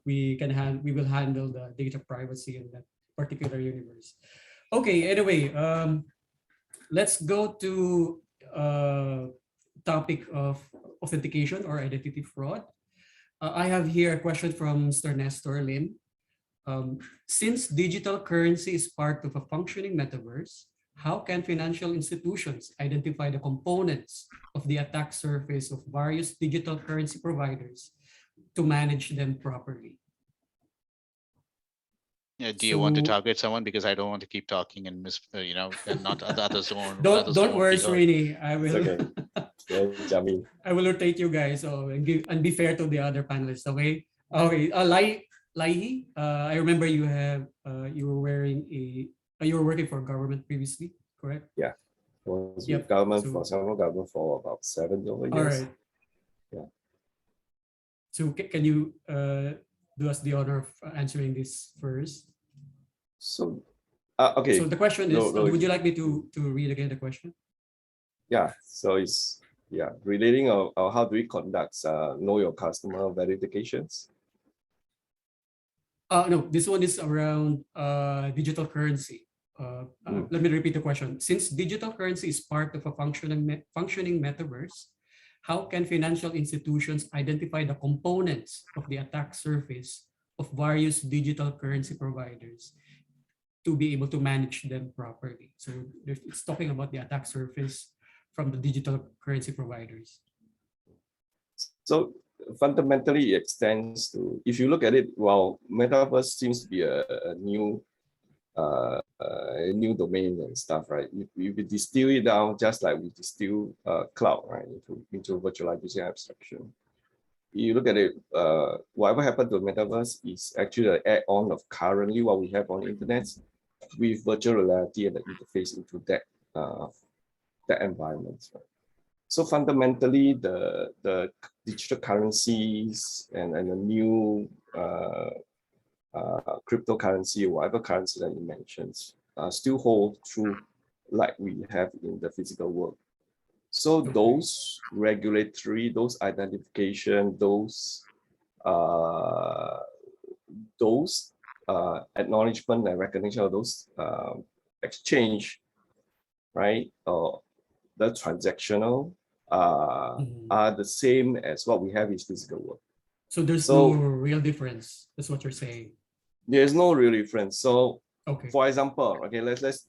Speaker 4: will handle the data privacy in that particular universe. Okay, anyway, let's go to topic of authentication or identity fraud. I have here a question from Mr. Nestor Lim. Since digital currency is part of a functioning metaverse, how can financial institutions identify the components of the attack surface of various digital currency providers to manage them properly?
Speaker 5: Yeah, do you want to target someone, because I don't want to keep talking and and not others on.
Speaker 4: Don't worry, Srini. I will.
Speaker 6: Okay.
Speaker 4: I will rotate you guys and be fair to the other panelists. Okay. Okay. Laihi, I remember you were working for government previously, correct?
Speaker 6: Yeah. I was with government for several government for about 7 years.
Speaker 4: All right.
Speaker 6: Yeah.
Speaker 4: So can you do us the honor of answering this first?
Speaker 6: So, okay.
Speaker 4: So the question is, would you like me to read again the question?
Speaker 6: Yeah. So it's relating of how do we conduct know your customer verifications?
Speaker 4: No, this one is around digital currency. Let me repeat the question. Since digital currency is part of a functioning metaverse, how can financial institutions identify the components of the attack surface of various digital currency providers to be able to manage them properly? So it's talking about the attack surface from the digital currency providers.
Speaker 6: So fundamentally, it extends to, if you look at it, well, metaverse seems to be a new domain and stuff, right? We distill it down just like we distill cloud, right, into virtualization abstraction. You look at it, whatever happened to metaverse is actually an add-on of currently what we have on the internet with virtual reality and the interface into that environment. Right? So fundamentally, the digital currencies and the new cryptocurrency, whatever currency that you mentioned, still hold true like we have in the physical world. So those regulatory, those identification, those acknowledgement and recognition of those exchange, right? The transactional are the same as what we have in physical world.
Speaker 4: So there's no real difference. That's what you're saying.
Speaker 6: There's no real difference. So,
Speaker 4: okay.
Speaker 6: For example, okay, let's.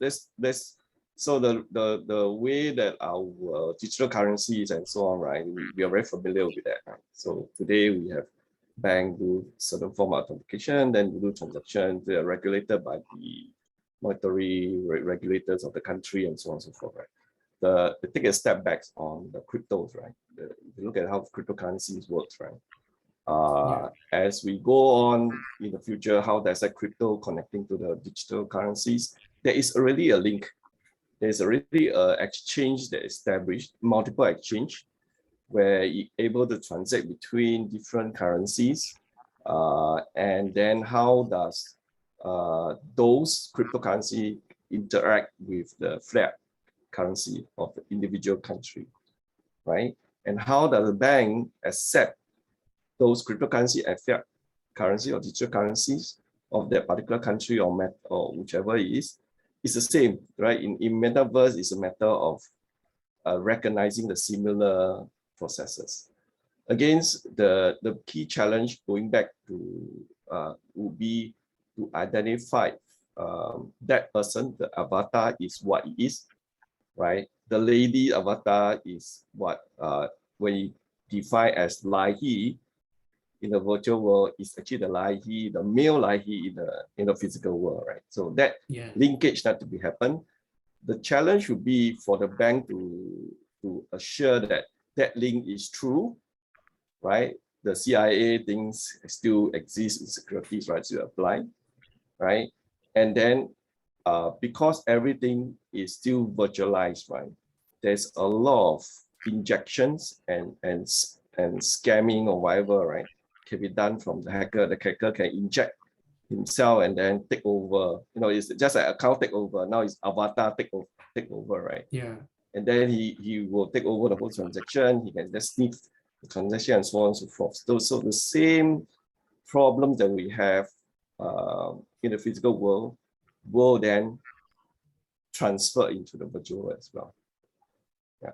Speaker 6: So the way that our digital currencies and so on, right? We are very familiar with that. Right? So today we have bank do certain form of authentication, then you do transaction. They are regulated by the monetary regulators of the country and so on and so forth, right? They take a step back on the cryptos, right? If you look at how cryptocurrencies works, right? As we go on in the future, how does that crypto connecting to the digital currencies? There is already a link. There's already an exchange that established, multiple exchange, where you're able to transact between different currencies. And then how does those cryptocurrency interact with the fiat currency of the individual country, right? And how does the bank accept those cryptocurrency and fiat currency or digital currencies of that particular country or whichever it is? It's the same, right? In Metaverse, it's a matter of recognizing the similar processes. Against the key challenge going back to would be to identify that person, the avatar is what it is, right? The lady avatar is what when you define as Lahi in the virtual world is actually the Lahi, the male Lahi in the physical world, right? So that linkage that to be happen. The challenge would be for the bank to assure that that link is true, right? The CIA things still exist in securities, right? To apply, right? And then because everything is still virtualized, right? There's a lot of injections and scamming or whatever, right? Can be done from the hacker. The hacker can inject himself and then take over. You know, it's just an account takeover. Now it's avatar take over, right?
Speaker 4: Yeah.
Speaker 6: And then he will take over the whole transaction. He can just sniff the transaction and so on and so forth. So the same problems that we have in the physical world will then transfer into the virtual world as well. Yeah.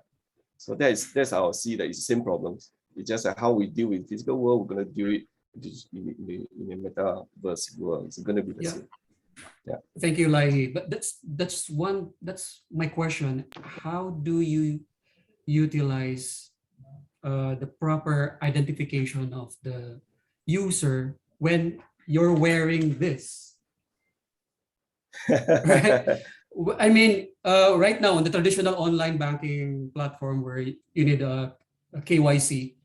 Speaker 6: So that's how I see that it's the same problems. It's just like how we deal with physical world, we're going to deal it in the metaverse world. It's going to be the same. Yeah.
Speaker 4: Thank you, Lai. But that's my question. How do you utilize the proper identification of the user when you're wearing this? Right? I mean, right now on the traditional online banking platform where you need a KYC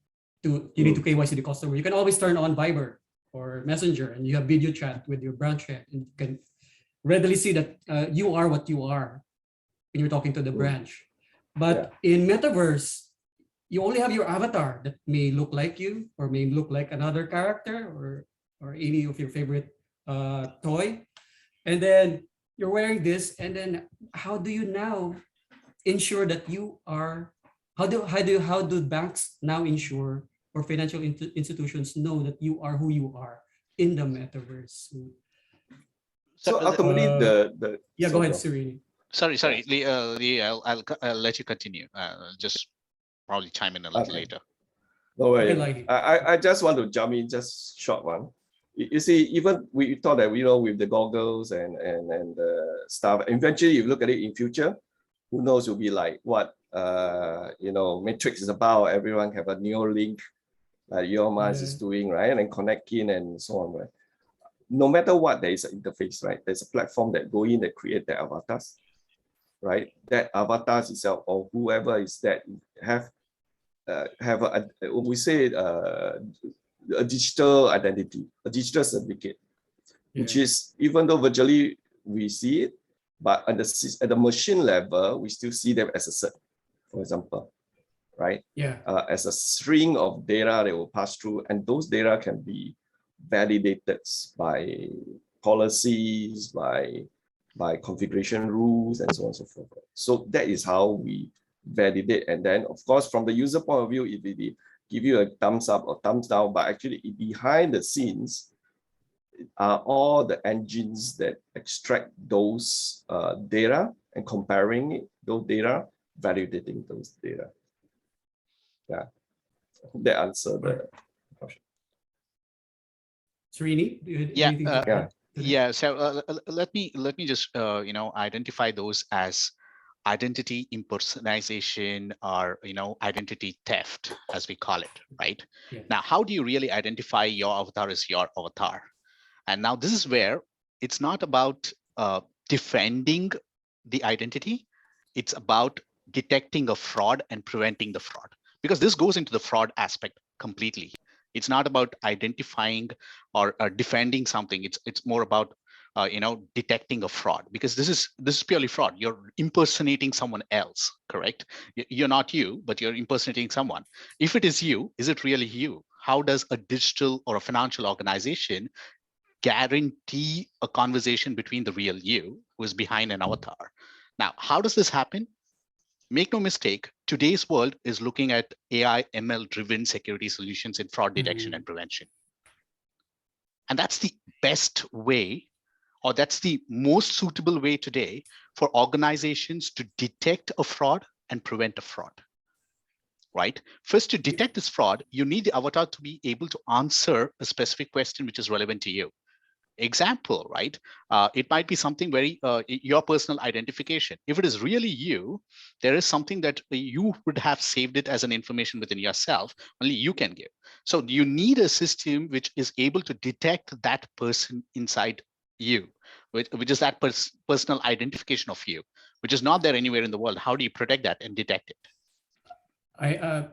Speaker 4: you need to KYC the customer, you can always turn on Viber or Messenger and you have video chat with your branch head and you can readily see that you are what you are when you're talking to the branch. But in Metaverse, you only have your avatar that may look like you or may look like another character or any of your favorite toy. And then you're wearing this, and then how do you now ensure that you are, how do banks now ensure or financial institutions know that you are who you are in the Metaverse?
Speaker 6: So ultimately,
Speaker 4: go ahead, Serene.
Speaker 5: Sorry, Lee, I'll let you continue. Just probably chime in a little later.
Speaker 6: No way. I just want to jump in, just short one. You see, even we thought that with the goggles and the stuff. Eventually, you look at it in future, who knows? Will be like what Matrix is about. Everyone have a Neuralink, like Elon Musk is doing, right? And connecting and so on, right? No matter what, there is an interface, right? There's a platform that go in that create the avatars, right? That avatars itself or whoever is that have a digital identity, a digital certificate, which is, even though virtually we see it, but at the machine level, we still see them as a cert, for example, right? As a string of data that will pass through, and those data can be validated by policies, by configuration rules, and so on and so forth. So that is how we validate. And then, of course, from the user point of view, if it give you a thumbs up or thumbs down, but actually behind the scenes are all the engines that extract those data and comparing those data, validating those data. Yeah, that answer the question.
Speaker 4: Srini, do you have anything to add?
Speaker 5: So let me just identify those as identity impersonation or identity theft, as we call it, right?
Speaker 4: Yeah.
Speaker 5: Now, how do you really identify your avatar as your avatar? And now this is where it's not about defending the identity. It's about detecting a fraud and preventing the fraud, because this goes into the fraud aspect completely. It's not about identifying or defending something. It's more about detecting a fraud, because this is purely fraud. You're impersonating someone else, correct? You're not you, but you're impersonating someone. If it is you, is it really you? How does a digital or a financial organization guarantee a conversation between the real you who is behind an avatar? Now, how does this happen? Make no mistake, today's world is looking at AI ML driven security solutions in fraud detection and prevention. And that's the best way, or that's the most suitable way today for organizations to detect a fraud and prevent a fraud, right? First, to detect this fraud, you need the avatar to be able to answer a specific question which is relevant to you. Example, right? It might be something very, your personal identification. If it is really you, there is something that you would have saved it as an information within yourself, only you can give. So you need a system which is able to detect that person inside you, which is that personal identification of you, which is not there anywhere in the world. How do you protect that and detect it?
Speaker 4: My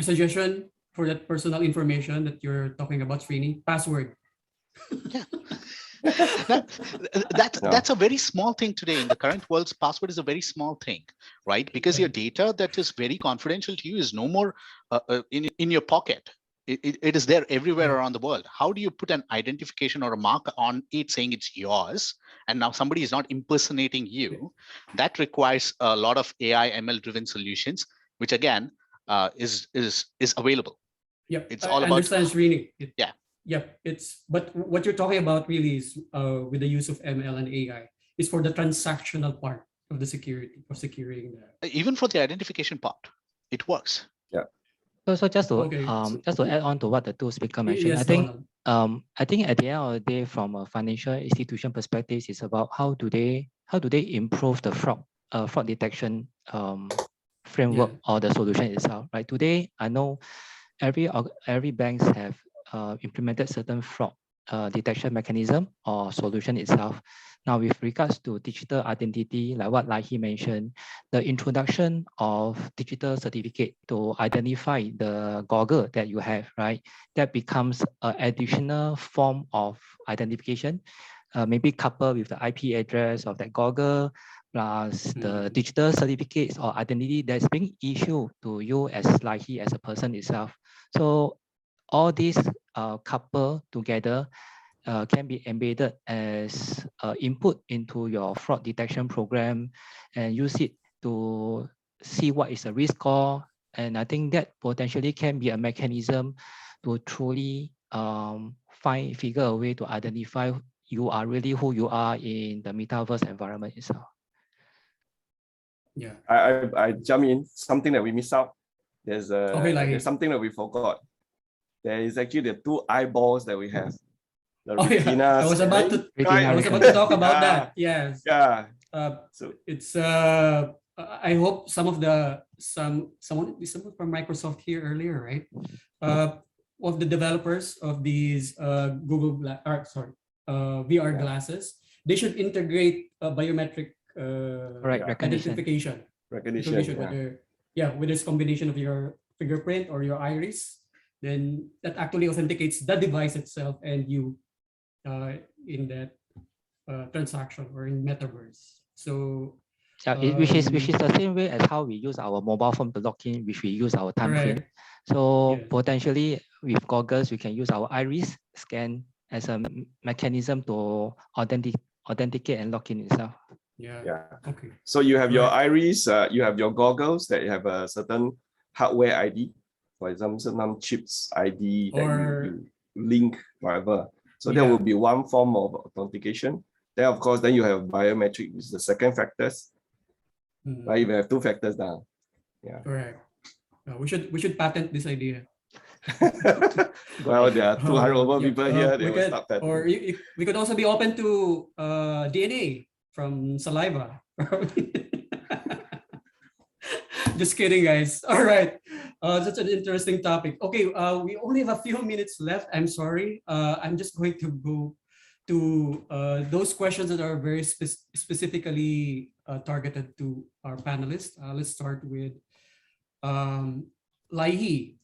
Speaker 4: suggestion for that personal information that you're talking about, Srini, password.
Speaker 5: Yeah. That's a very small thing today. In the current world's, password is a very small thing, right? Because your data that is very confidential to you is no more in your pocket. It is there everywhere around the world. How do you put an identification or a mark on it saying it's yours, and now somebody is not impersonating you? That requires a lot of AI ML driven solutions, which again is available.
Speaker 4: Yeah,
Speaker 5: it's all about
Speaker 4: understand, Srini.
Speaker 5: Yeah.
Speaker 4: Yep, but what you're talking about really is with the use of ML and AI is for the transactional part of the security, for securing the.
Speaker 5: Even for the identification part, it works.
Speaker 6: Yeah.
Speaker 1: So just to add on to what the two speaker mentioned,
Speaker 4: Yes,
Speaker 1: I think at the end of the day, from a financial institution perspective, it's about how do they improve the fraud detection framework or the solution itself. Right today, I know every banks have implemented certain fraud detection mechanism or solution itself. Now, with regards to digital identity, like what Lahi mentioned, the introduction of digital certificate to identify the goggle that you have, right? That becomes an additional form of identification, maybe coupled with the IP address of that goggle, plus the digital certificates or identity that's being issued to you as Lahi as a person itself. So all these coupled together can be embedded as input into your fraud detection program and use it to see what is the risk score. And I think that potentially can be a mechanism to truly figure a way to identify you are really who you are in the metaverse environment itself.
Speaker 4: Yeah.
Speaker 6: I jump in, something that we missed out. There's something that we forgot. There is actually the two eyeballs that we have.
Speaker 4: I was about to talk about that. Yes.
Speaker 6: Yeah.
Speaker 4: So it's I hope someone from Microsoft here earlier, right? Of the developers of these VR glasses, they should integrate biometric identification.
Speaker 6: Recognition.
Speaker 4: With this combination of your fingerprint or your iris, then that actually authenticates the device itself and you in that transaction or in metaverse. So
Speaker 1: which is the same way as how we use our mobile phone to log in, which we use our thumbprint. So potentially with goggles, we can use our iris scan as a mechanism to authenticate and log in itself.
Speaker 6: Yeah.
Speaker 4: Okay.
Speaker 6: So you have your iris, you have your goggles that you have a certain hardware ID, for example, some chips ID that you link, whatever. So there will be one form of authentication. Then of course, then you have biometric, which is the second factors. Right? You have two factors now. Yeah.
Speaker 4: Correct. We should patent this idea.
Speaker 6: Well, there are 200 over people here. They will start patenting.
Speaker 4: Or we could also be open to DNA from saliva. Just kidding, guys. All right. That's an interesting topic. Okay, we only have a few minutes left. I'm sorry. I'm just going to go to those questions that are very specifically targeted to our panelists. Let's start with Laihi.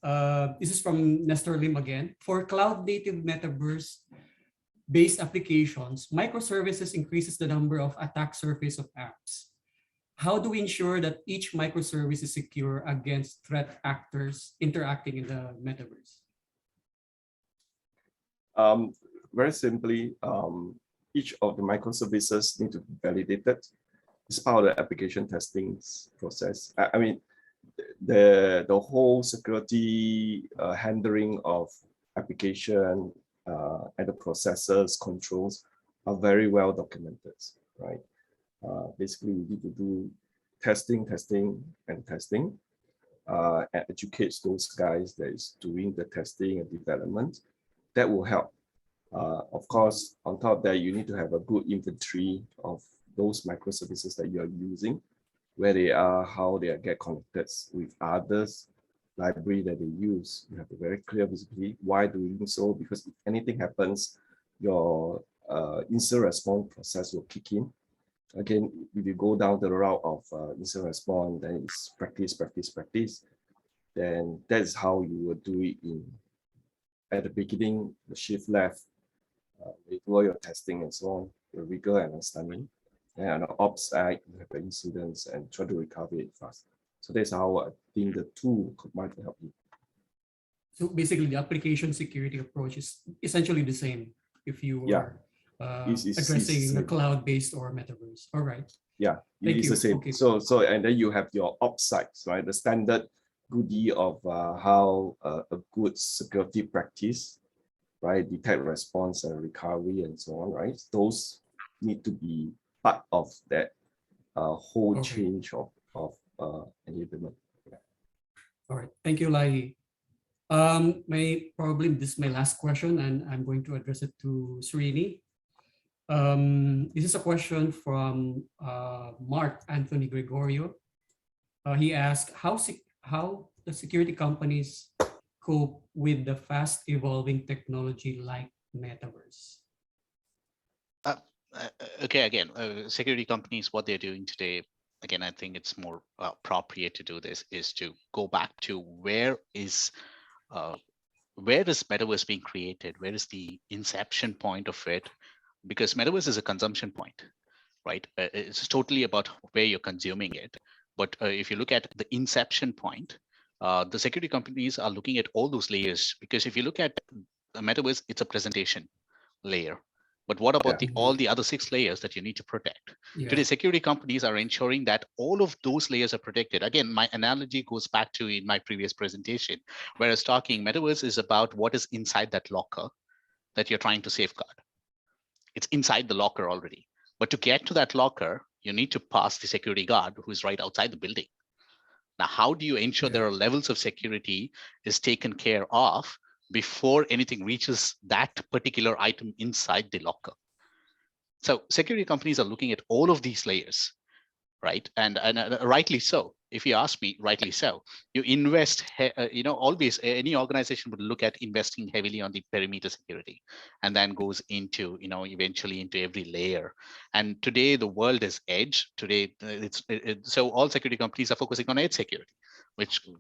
Speaker 4: This is from Nestor Lim again. For cloud-native metaverse-based applications, microservices increases the number of attack surface of apps. How do we ensure that each microservice is secure against threat actors interacting in the metaverse?
Speaker 6: Very simply, each of the microservices need to be validated. It's part of the application testing process. I mean, the whole security handling of application and the processes, controls are very well documented, right? Basically, we need to do testing, and educate those guys that is doing the testing and development. That will help. Of course, on top of that, you need to have a good inventory of those microservices that you are using, where they are, how they get connected with others, library that they use. You have a very clear visibility. Why doing so? Because if anything happens, your incident response process will kick in. Again, if you go down the route of incident response, then it's practice. Then that's how you would do it at the beginning, the shift left, deploy your testing and so on, your rigor and understanding. And on the ops side, you have the incidents and try to recover it fast. So that's how I think the tool might help you.
Speaker 4: So basically, the application security approach is essentially the same if you are addressing the cloud-based or metaverse. All right.
Speaker 6: Yeah, it's the same. Okay. So and then you have your ops sites, right? The standard goodie of how a good security practice, right? Detect, response, and recovery, and so on, right? Those need to be part of that whole change of enablement. Yeah.
Speaker 4: All right, thank you, Lai. This is my last question, and I'm going to address it to Srini. This is a question from Mark Anthony Gregorio. He asked how the security companies cope with the fast evolving technology like metaverse.
Speaker 5: Okay, again, security companies, what they're doing today, again, I think it's more appropriate to do this is to go back to where is metaverse being created? Where is the inception point of it? Because metaverse is a consumption point, right? It's totally about where you're consuming it. But if you look at the inception point, the security companies are looking at all those layers, because if you look at the metaverse, it's a presentation layer. But what about all the other 6 layers that you need to protect? Yeah. Today, security companies are ensuring that all of those layers are protected. Again, my analogy goes back to in my previous presentation, where I was talking metaverse is about what is inside that locker that you're trying to safeguard. It's inside the locker already. But to get to that locker, you need to pass the security guard who is right outside the building. Now, how do you ensure there are levels of security is taken care of before anything reaches that particular item inside the locker? So security companies are looking at all of these layers, right? And rightly so. If you ask me, rightly so. You invest, always any organization would look at investing heavily on the perimeter security, and then goes into, eventually into every layer. And today the world is edge. Today, so all security companies are focusing on edge security,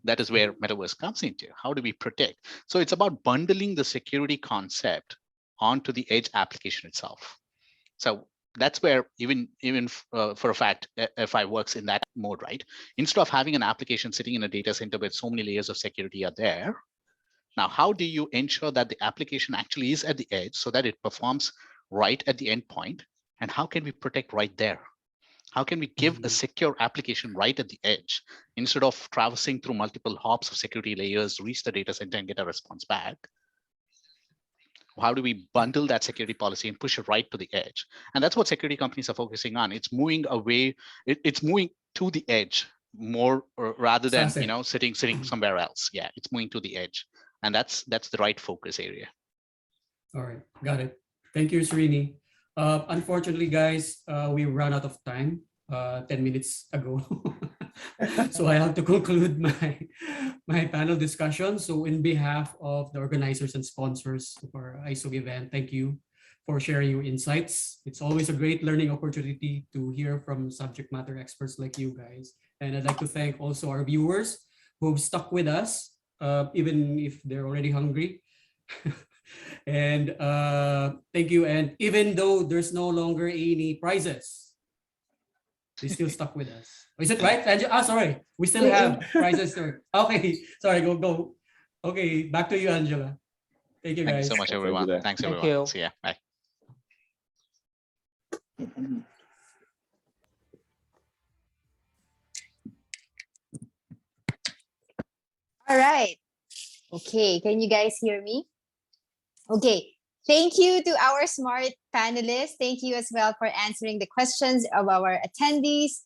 Speaker 5: that is where metaverse comes into. How do we protect? So it's about bundling the security concept onto the edge application itself. So that's where even for a fact, F5 works in that mode, right? Instead of having an application sitting in a data center where so many layers of security are there, now how do you ensure that the application actually is at the edge so that it performs right at the endpoint? And how can we protect right there? How can we give a secure application right at the edge instead of traversing through multiple hops of security layers, reach the data center and get a response back? How do we bundle that security policy and push it right to the edge? And that's what security companies are focusing on. It's moving away. It's moving to the edge more rather than sitting somewhere else. Yeah, it's moving to the edge, and that's the right focus area.
Speaker 4: All right, got it. Thank you, Srini. Unfortunately, guys, we ran out of time 10 minutes ago. So I have to conclude my panel discussion. So in behalf of the organizers and sponsors of our ISOG event, thank you for sharing your insights. It's always a great learning opportunity to hear from subject matter experts like you guys. And I'd like to thank also our viewers who've stuck with us, even if they're already hungry. And thank you. And even though there's no longer any prizes, they still stuck with us. Is it right, Angela? Sorry. We still have prizes. Okay. Sorry, go. Okay, back to you, Angela. Thank you, guys.
Speaker 5: Thank you so much, everyone. Thanks, everyone.
Speaker 1: Thank you.
Speaker 5: See ya. Bye.
Speaker 3: All right. Okay, can you guys hear me? Okay, thank you to our smart panelists. Thank you as well for answering the questions of our attendees.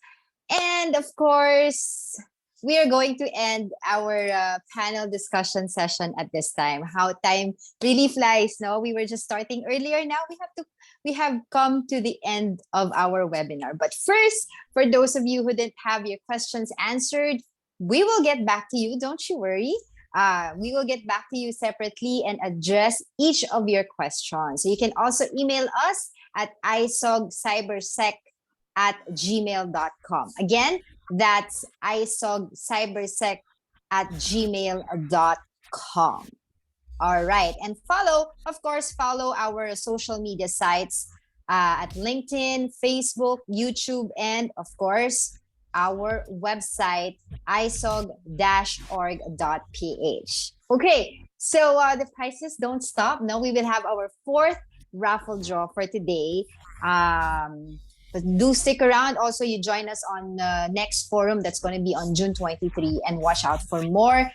Speaker 3: And of course, we are going to end our panel discussion session at this time. How time really flies, no? We were just starting earlier. Now we have come to the end of our webinar. But first, for those of you who didn't have your questions answered, we will get back to you. Don't you worry. We will get back to you separately and address each of your questions. So you can also email us at isogcybersec@gmail.com. Again, that's isogcybersec@gmail.com. All right. And follow our social media sites at LinkedIn, Facebook, YouTube, and of course, our website, isog-org.ph. Okay, so the prizes don't stop. Now we will have our fourth raffle draw for today. But do stick around. Also, you join us on next forum that's going to be on June 23, and watch out for more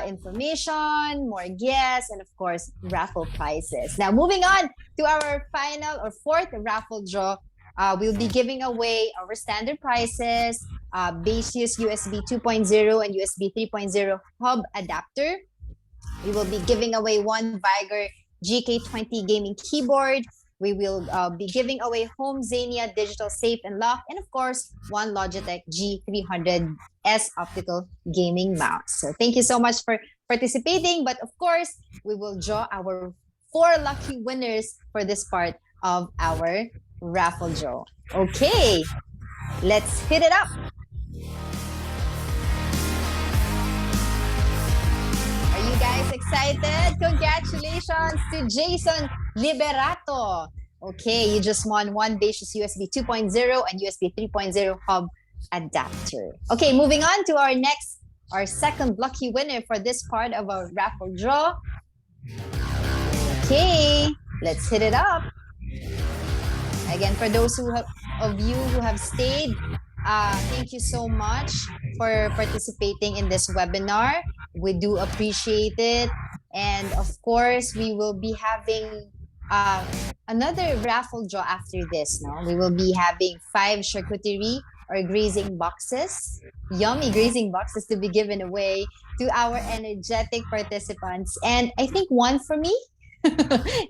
Speaker 3: information, more guests, and of course, raffle prizes. Now, moving on to our final or fourth raffle draw. We'll be giving away our standard prizes, base use USB 2.0 and USB 3.0 hub adapter. We will be giving away one Viger GK20 gaming keyboard. We will be giving away home Xenia digital safe and lock, and of course, one Logitech G300S optical gaming mouse. So thank you so much for participating. But of course, we will draw our 4 lucky winners for this part of our raffle draw. Okay, let's hit it up. Are you guys excited? Congratulations to Jason Liberato. Okay, you just won one Baseus USB 2.0 and USB 3.0 hub adapter. Okay, moving on to our second lucky winner for this part of our raffle draw. Okay, let's hit it up. Again, for those of you who have stayed, thank you so much for participating in this webinar. We do appreciate it. And of course, we will be having another raffle draw after this. No? We will be having 5 charcuterie or grazing boxes, yummy grazing boxes to be given away to our energetic participants. And I think one for me.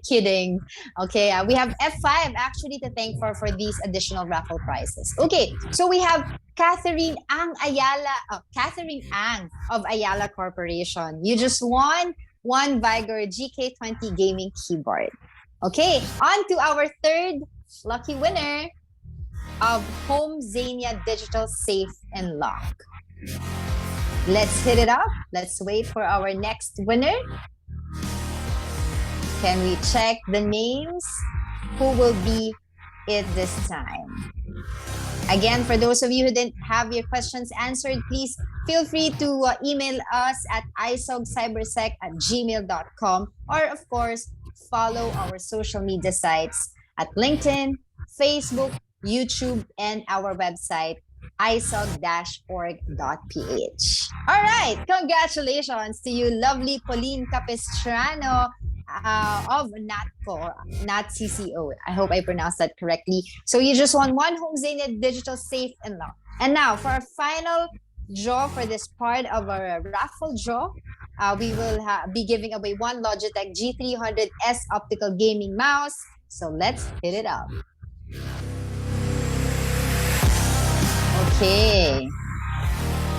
Speaker 3: Kidding. Okay, we have F5 actually to thank for these additional raffle prizes. Okay, so we have Catherine Ang of Ayala Corporation. You just won one Viger GK20 gaming keyboard. Okay, on to our third lucky winner of home Xenia digital safe and lock. Let's hit it up. Let's wait for our next winner. Can we check the names? Who will be it this time? Again, for those of you who didn't have your questions answered, please feel free to email us at isogcybersec@gmail.com, or of course, follow our social media sites at LinkedIn, Facebook, YouTube, and our website, isog-org.ph. All right, congratulations to you, lovely Pauline Capistrano of NATCO, not CCO. I hope I pronounced that correctly. So you just won one home Xenia digital safe and lock. And now for our final draw for this part of our raffle draw, we will be giving away one Logitech G300S optical gaming mouse. So let's hit it up. Okay.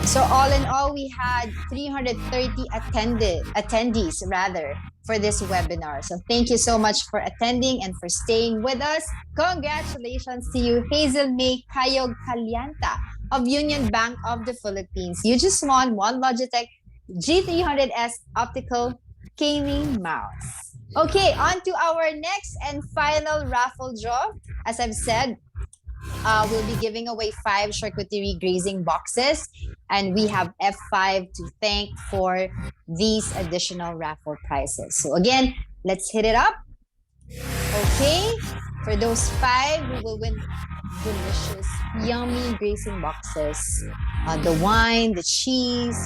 Speaker 3: So all in all, we had 330 attendees for this webinar. So thank you so much for attending and for staying with us. Congratulations to you, Hazel May Kayog Calianta of Union Bank of the Philippines. You just won one Logitech G300S optical gaming mouse. Okay, on to our next and final raffle draw. As I've said, we'll be giving away 5 charcuterie grazing boxes, and we have F5 to thank for these additional raffle prizes. So again, let's hit it up. Okay, for those 5, we will win delicious, yummy grazing boxes. The wine, the cheese,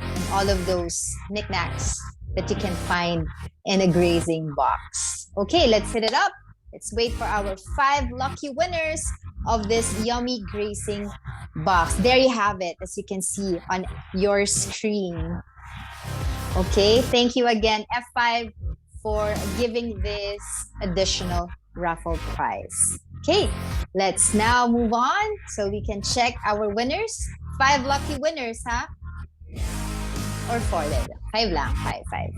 Speaker 3: and all of those knickknacks that you can find in a grazing box. Okay, let's hit it up. Let's wait for our 5 lucky winners of this yummy grazing box. There you have it, as you can see on your screen. Okay, thank you again, F5, for giving this additional raffle prize. Okay, let's now move on so we can check our winners. 5 lucky winners, huh? Or 4 lang. 5 lang, 5.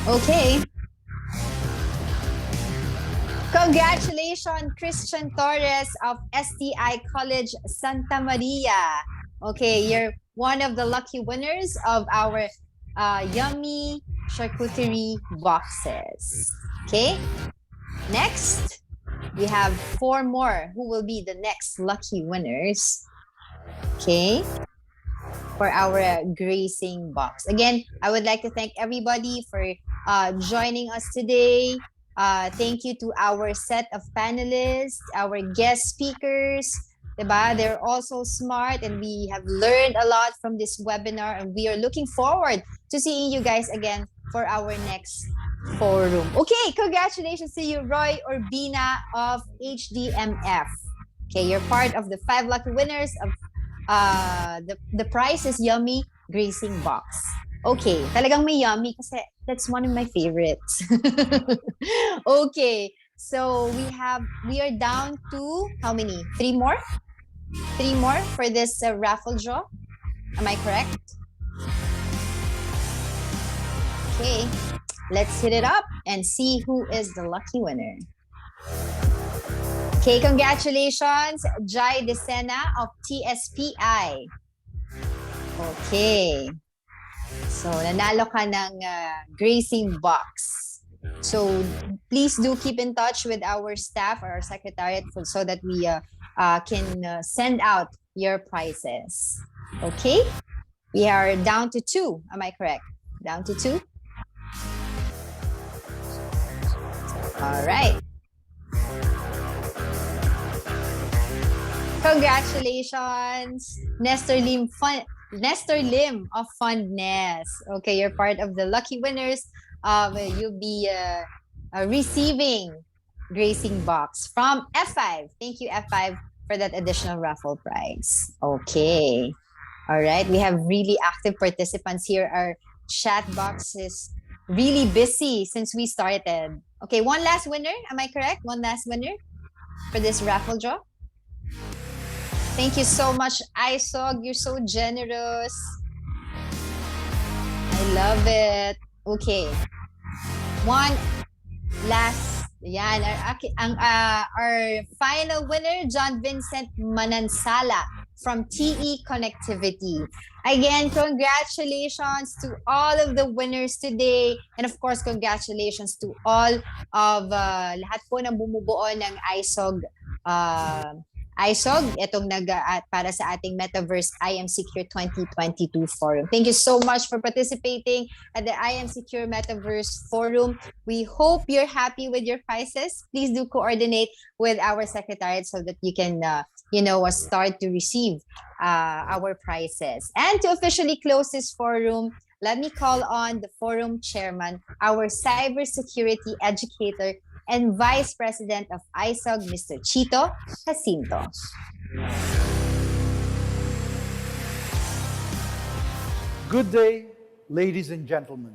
Speaker 3: Okay. Congratulations, Christian Torres of STI College Santa Maria. Okay, you're one of the lucky winners of our yummy charcuterie boxes. Okay, next, we have 4 more who will be the next lucky winners. Okay, for our grazing box. Again, I would like to thank everybody for joining us today. Thank you to our set of panelists, our guest speakers. Diba? They're also smart, and we have learned a lot from this webinar, and we are looking forward to seeing you guys again for our next forum. Okay, congratulations to you, Roy Urbina of HDMF. Okay, you're part of the 5 lucky winners of the prize is yummy grazing box. Okay, talagang may yummy kasi that's one of my favorites. Okay, so we are down to how many? 3 more? 3 more for this raffle draw. Am I correct? Okay, let's hit it up and see who is the lucky winner. Okay, congratulations, Jai Desena of TSPI. Okay. So, nanalo ka ng grazing box. So, please do keep in touch with our staff or our secretariat so that we can send out your prizes. Okay? We are down to 2. Am I correct? Down to 2? All right. Congratulations, Nestor Lim of Fundness. Okay, you're part of the lucky winners. You'll be receiving grazing box from F5. Thank you, F5, for that additional raffle prize. Okay. All right. We have really active participants here. Our chat box is really busy since we started. Okay, one last winner. Am I correct? One last winner for this raffle draw. Thank you so much, ISOG. You're so generous. I love it. Okay. One last. Yan. Our final winner, John Vincent Manansala from TE Connectivity. Again, congratulations to all of the winners today. And of course, congratulations to all of lahat po ng bumubuo ng ISOG itong para sa ating Metaverse I Am Secure 2022 Forum. Thank you so much for participating at the I Am Secure Metaverse Forum. We hope you're happy with your prizes. Please do coordinate with our secretariat so that you can, start to receive our prizes. And to officially close this forum, let me call on the forum chairman, our cybersecurity educator, and Vice President of ISOG, Mr. Chito Jacinto.
Speaker 7: Good day, ladies and gentlemen.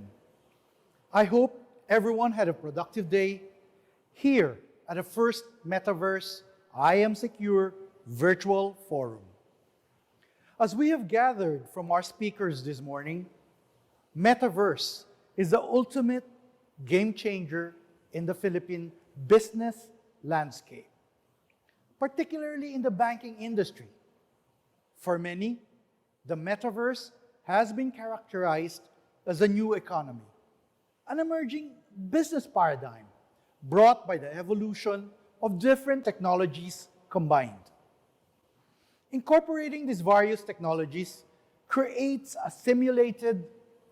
Speaker 7: I hope everyone had a productive day here at the first Metaverse I Am Secure Virtual Forum. As we have gathered from our speakers this morning, Metaverse is the ultimate game changer in the Philippine business landscape, particularly in the banking industry. For many, the Metaverse has been characterized as a new economy, an emerging business paradigm brought by the evolution of different technologies combined. Incorporating these various technologies creates a simulated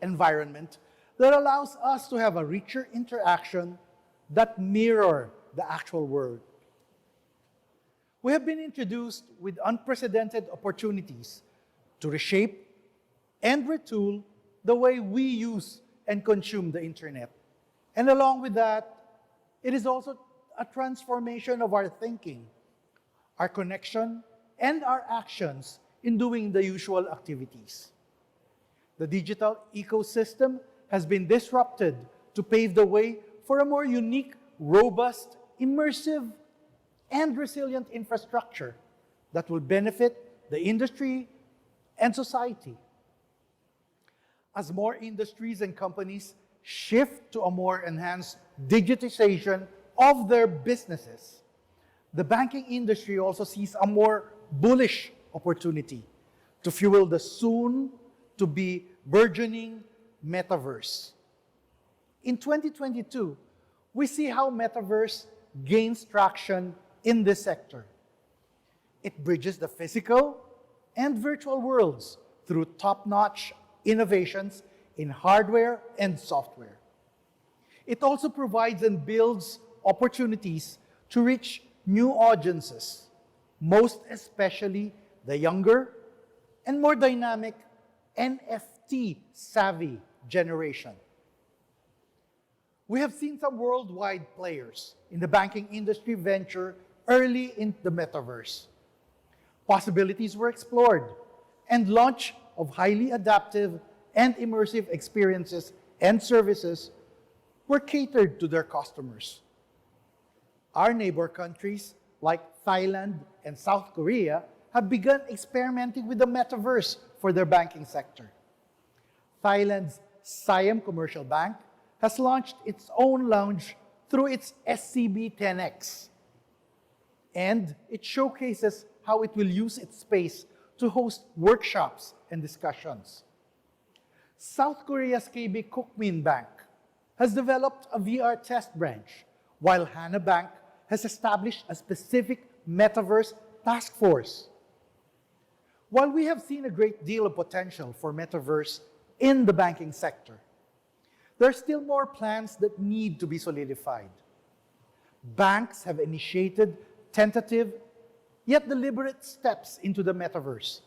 Speaker 7: environment that allows us to have a richer interaction that mirror the actual world. We have been introduced with unprecedented opportunities to reshape and retool the way we use and consume the internet. And along with that, it is also a transformation of our thinking, our connection, and our actions in doing the usual activities. The digital ecosystem has been disrupted to pave the way for a more unique, robust, immersive, and resilient infrastructure that will benefit the industry and society. As more industries and companies shift to a more enhanced digitization of their businesses, the banking industry also sees a more bullish opportunity to fuel the soon-to-be burgeoning metaverse. In 2022, we see how metaverse gains traction in this sector. It bridges the physical and virtual worlds through top-notch innovations in hardware and software. It also provides and builds opportunities to reach new audiences, most especially the younger and more dynamic NFT-savvy generation. We have seen some worldwide players in the banking industry venture early in the metaverse. Possibilities were explored, and launch of highly adaptive and immersive experiences and services were catered to their customers. Our neighbor countries like Thailand and South Korea have begun experimenting with the metaverse for their banking sector. Thailand's Siam Commercial Bank has launched its own lounge through its SCB 10X, and it showcases how it will use its space to host workshops and discussions. South Korea's KB Kookmin Bank has developed a VR test branch, while Hana Bank has established a specific metaverse task force. While we have seen a great deal of potential for metaverse in the banking sector, there are still more plans that need to be solidified. Banks have initiated tentative yet deliberate steps into the metaverse,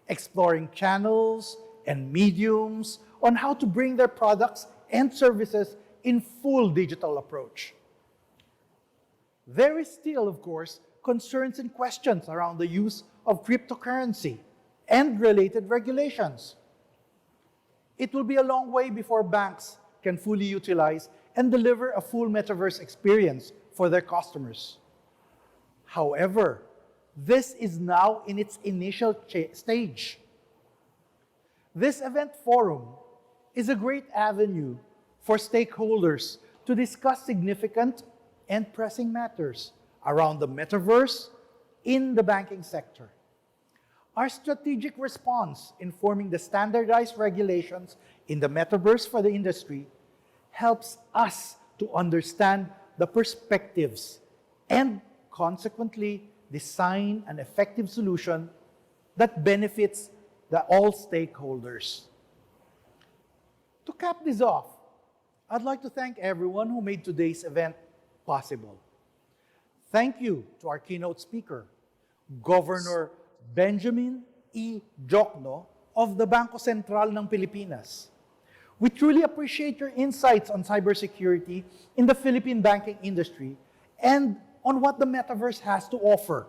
Speaker 7: exploring channels and mediums on how to bring their products and services in full digital approach. There is still, of course, concerns and questions around the use of cryptocurrency and related regulations. It will be a long way before banks can fully utilize and deliver a full metaverse experience for their customers. However, this is now in its initial stage. This event forum is a great avenue for stakeholders to discuss significant and pressing matters around the metaverse in the banking sector. Our strategic response in forming the standardized regulations in the metaverse for the industry helps us to understand the perspectives and consequently design an effective solution that benefits all stakeholders. To cap this off, I'd like to thank everyone who made today's event possible. Thank you to our keynote speaker, Governor Benjamin E. Jokno of the Bangko Sentral ng Pilipinas. We truly appreciate your insights on cybersecurity in the Philippine banking industry and on what the metaverse has to offer.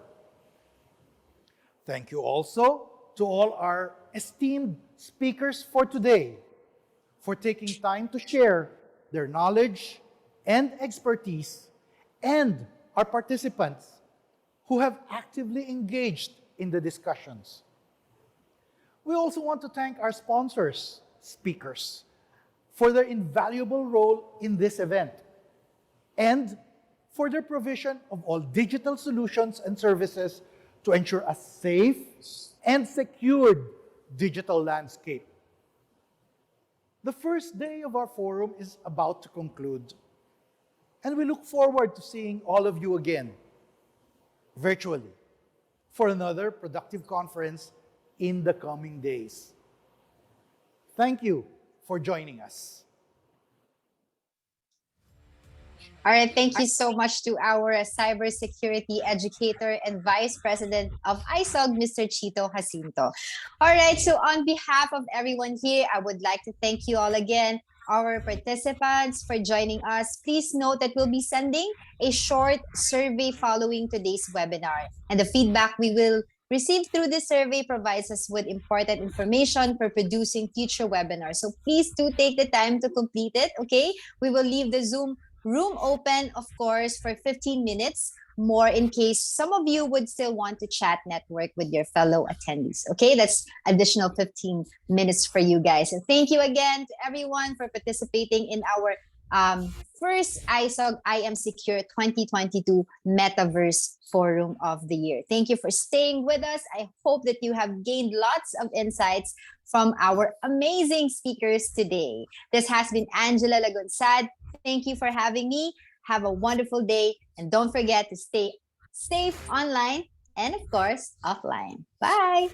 Speaker 7: Thank you also to all our esteemed speakers for today for taking time to share their knowledge and expertise, and our participants who have actively engaged in the discussions. We also want to thank our sponsors, speakers, for their invaluable role in this event and for their provision of all digital solutions and services to ensure a safe and secured digital landscape. The first day of our forum is about to conclude, and we look forward to seeing all of you again virtually for another productive conference in the coming days. Thank you for joining us.
Speaker 3: All right, thank you so much to our cybersecurity educator and Vice President of ISOG, Mr. Chito Jacinto. All right, so on behalf of everyone here, I would like to thank you all again, our participants, for joining us. Please note that we'll be sending a short survey following today's webinar. And the feedback we will receive through this survey provides us with important information for producing future webinars. So please do take the time to complete it, okay? We will leave the Zoom room open, of course, for 15 minutes more in case some of you would still want to chat network with your fellow attendees. Okay, that's additional 15 minutes for you guys. And thank you again to everyone for participating in our first ISOG I Am Secure 2022 Metaverse Forum of the Year. Thank you for staying with us. I hope that you have gained lots of insights from our amazing speakers today. This has been Angela Lagunsad. Thank you for having me. Have a wonderful day. And don't forget to stay safe online and, of course, offline. Bye.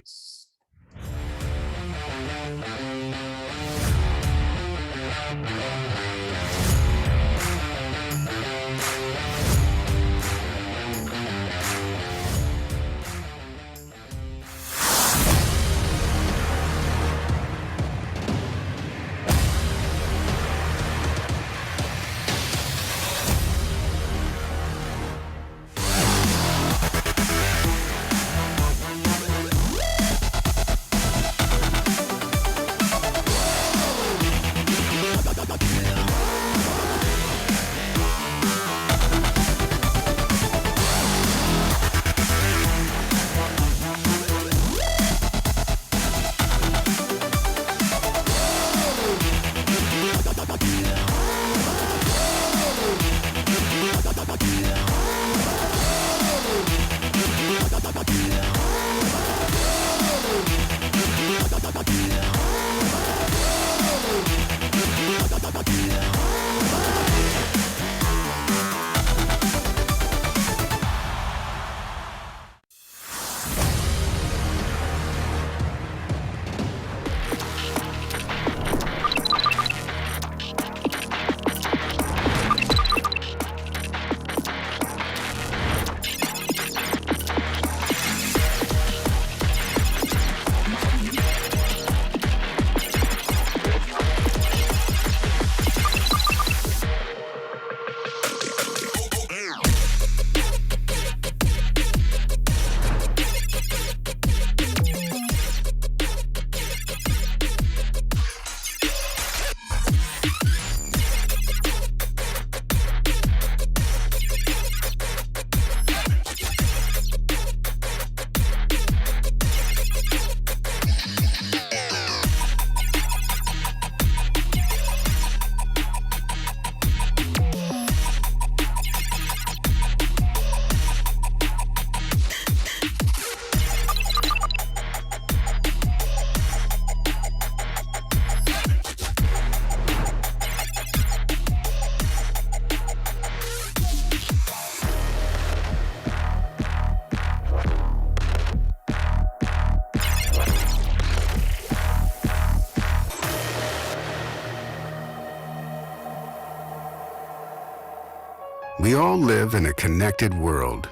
Speaker 8: We all live in a connected world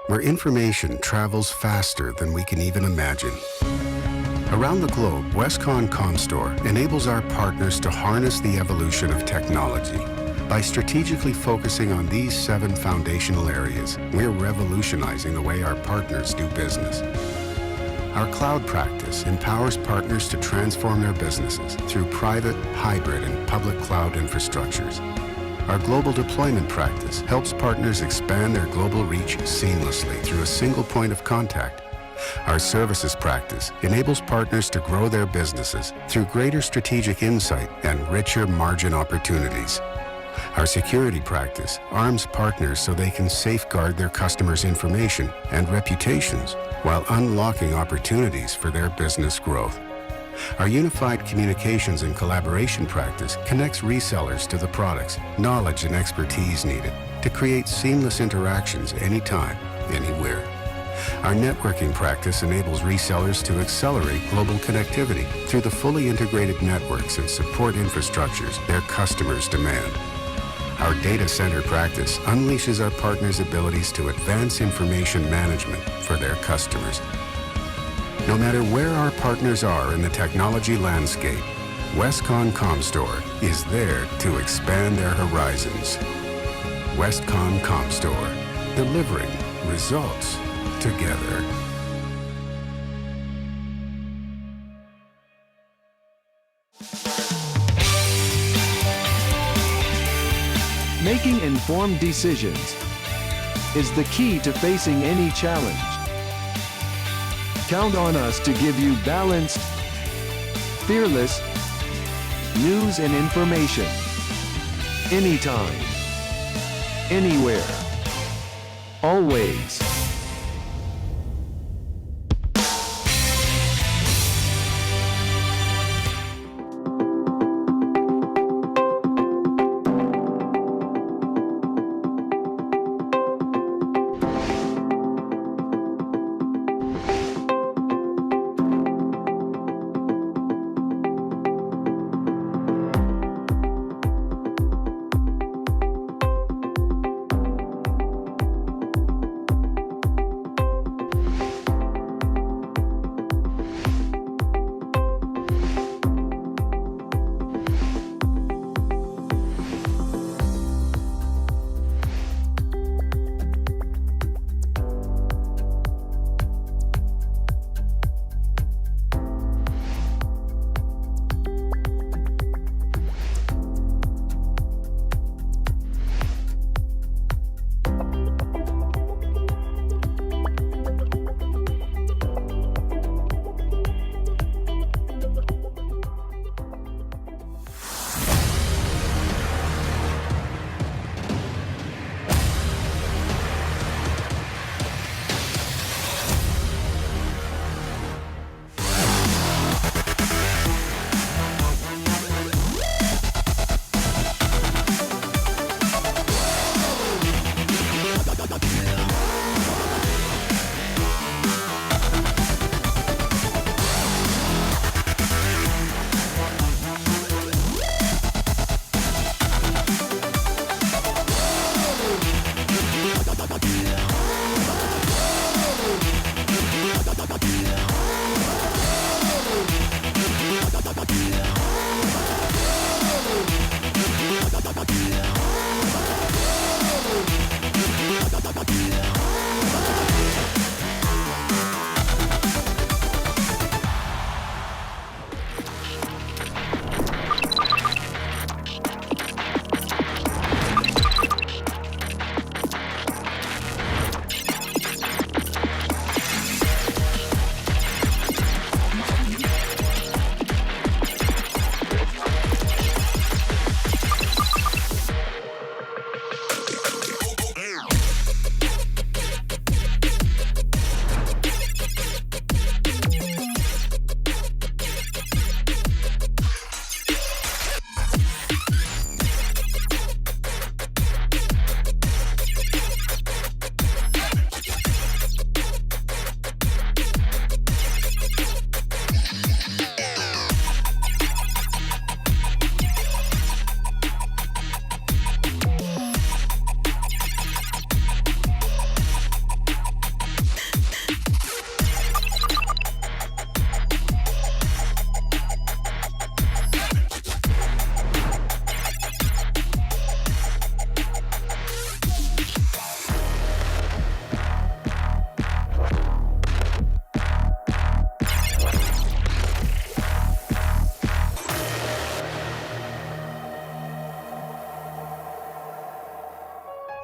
Speaker 8: where information travels faster than we can even imagine. Around the globe, Westcon Comstore enables our partners to harness the evolution of technology. By strategically focusing on these 7 foundational areas, we're revolutionizing the way our partners do business. Our cloud practice empowers partners to transform their businesses through private, hybrid, and public cloud infrastructures. Our global deployment practice helps partners expand their global reach seamlessly through a single point of contact Our services practice enables partners to grow their businesses through greater strategic insight and richer margin opportunities. Our security practice arms partners so they can safeguard their customers' information and reputations while unlocking opportunities for their business growth. Our unified communications and collaboration practice connects resellers to the products, knowledge, and expertise needed to create seamless interactions anytime, anywhere. Our networking practice enables resellers to accelerate global connectivity through the fully integrated networks and support infrastructures their customers demand. Our data center practice unleashes our partners' abilities to advance information management for their customers. No matter where our partners are in the technology landscape, Westcon Comstore is there to expand their horizons. Westcon Comstore, delivering results together.
Speaker 9: Making informed decisions is the key to facing any challenge. Count on us to give you balanced, fearless news and information. Anytime, anywhere, always.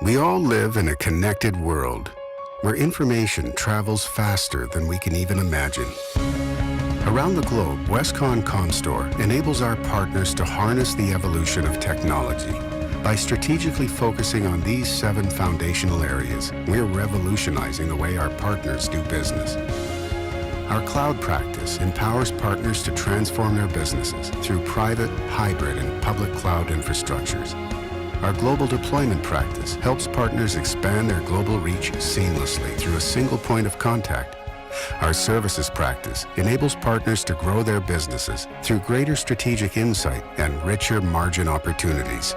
Speaker 8: We all live in a connected world, where information travels faster than we can even imagine. Around the globe, Westcon Comstore enables our partners to harness the evolution of technology. By strategically focusing on these 7 foundational areas, we're revolutionizing the way our partners do business. Our cloud practice empowers partners to transform their businesses through private, hybrid, and public cloud infrastructures. Our global deployment practice helps partners expand their global reach seamlessly through a single point of contact. Our services practice enables partners to grow their businesses through greater strategic insight and richer margin opportunities.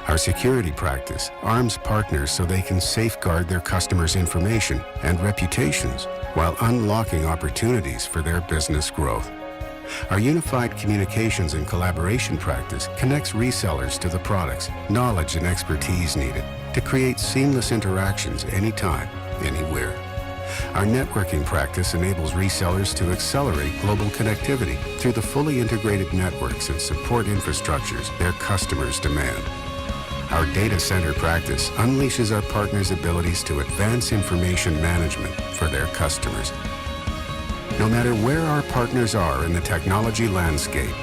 Speaker 8: Our security practice arms partners so they can safeguard their customers' information and reputations while unlocking opportunities for their business growth. Our unified communications and collaboration practice connects resellers to the products, knowledge, and expertise needed to create seamless interactions anytime, anywhere. Our networking practice enables resellers to accelerate global connectivity through the fully integrated networks and support infrastructures their customers demand. Our data center practice unleashes our partners' abilities to advance information management for their customers. No matter where our partners are in the technology landscape,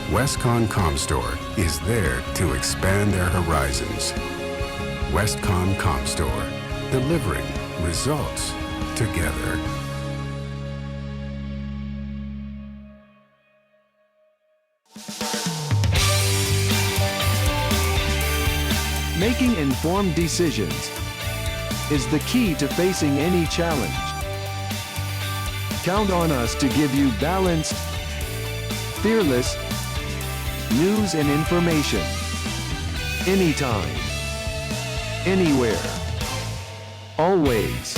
Speaker 8: Westcon Comstore is there to expand their horizons. Westcon Comstore, delivering results together.
Speaker 9: Making informed decisions is the key to facing any challenge. Count on us to give you balanced, fearless news and information. Anytime, anywhere, always.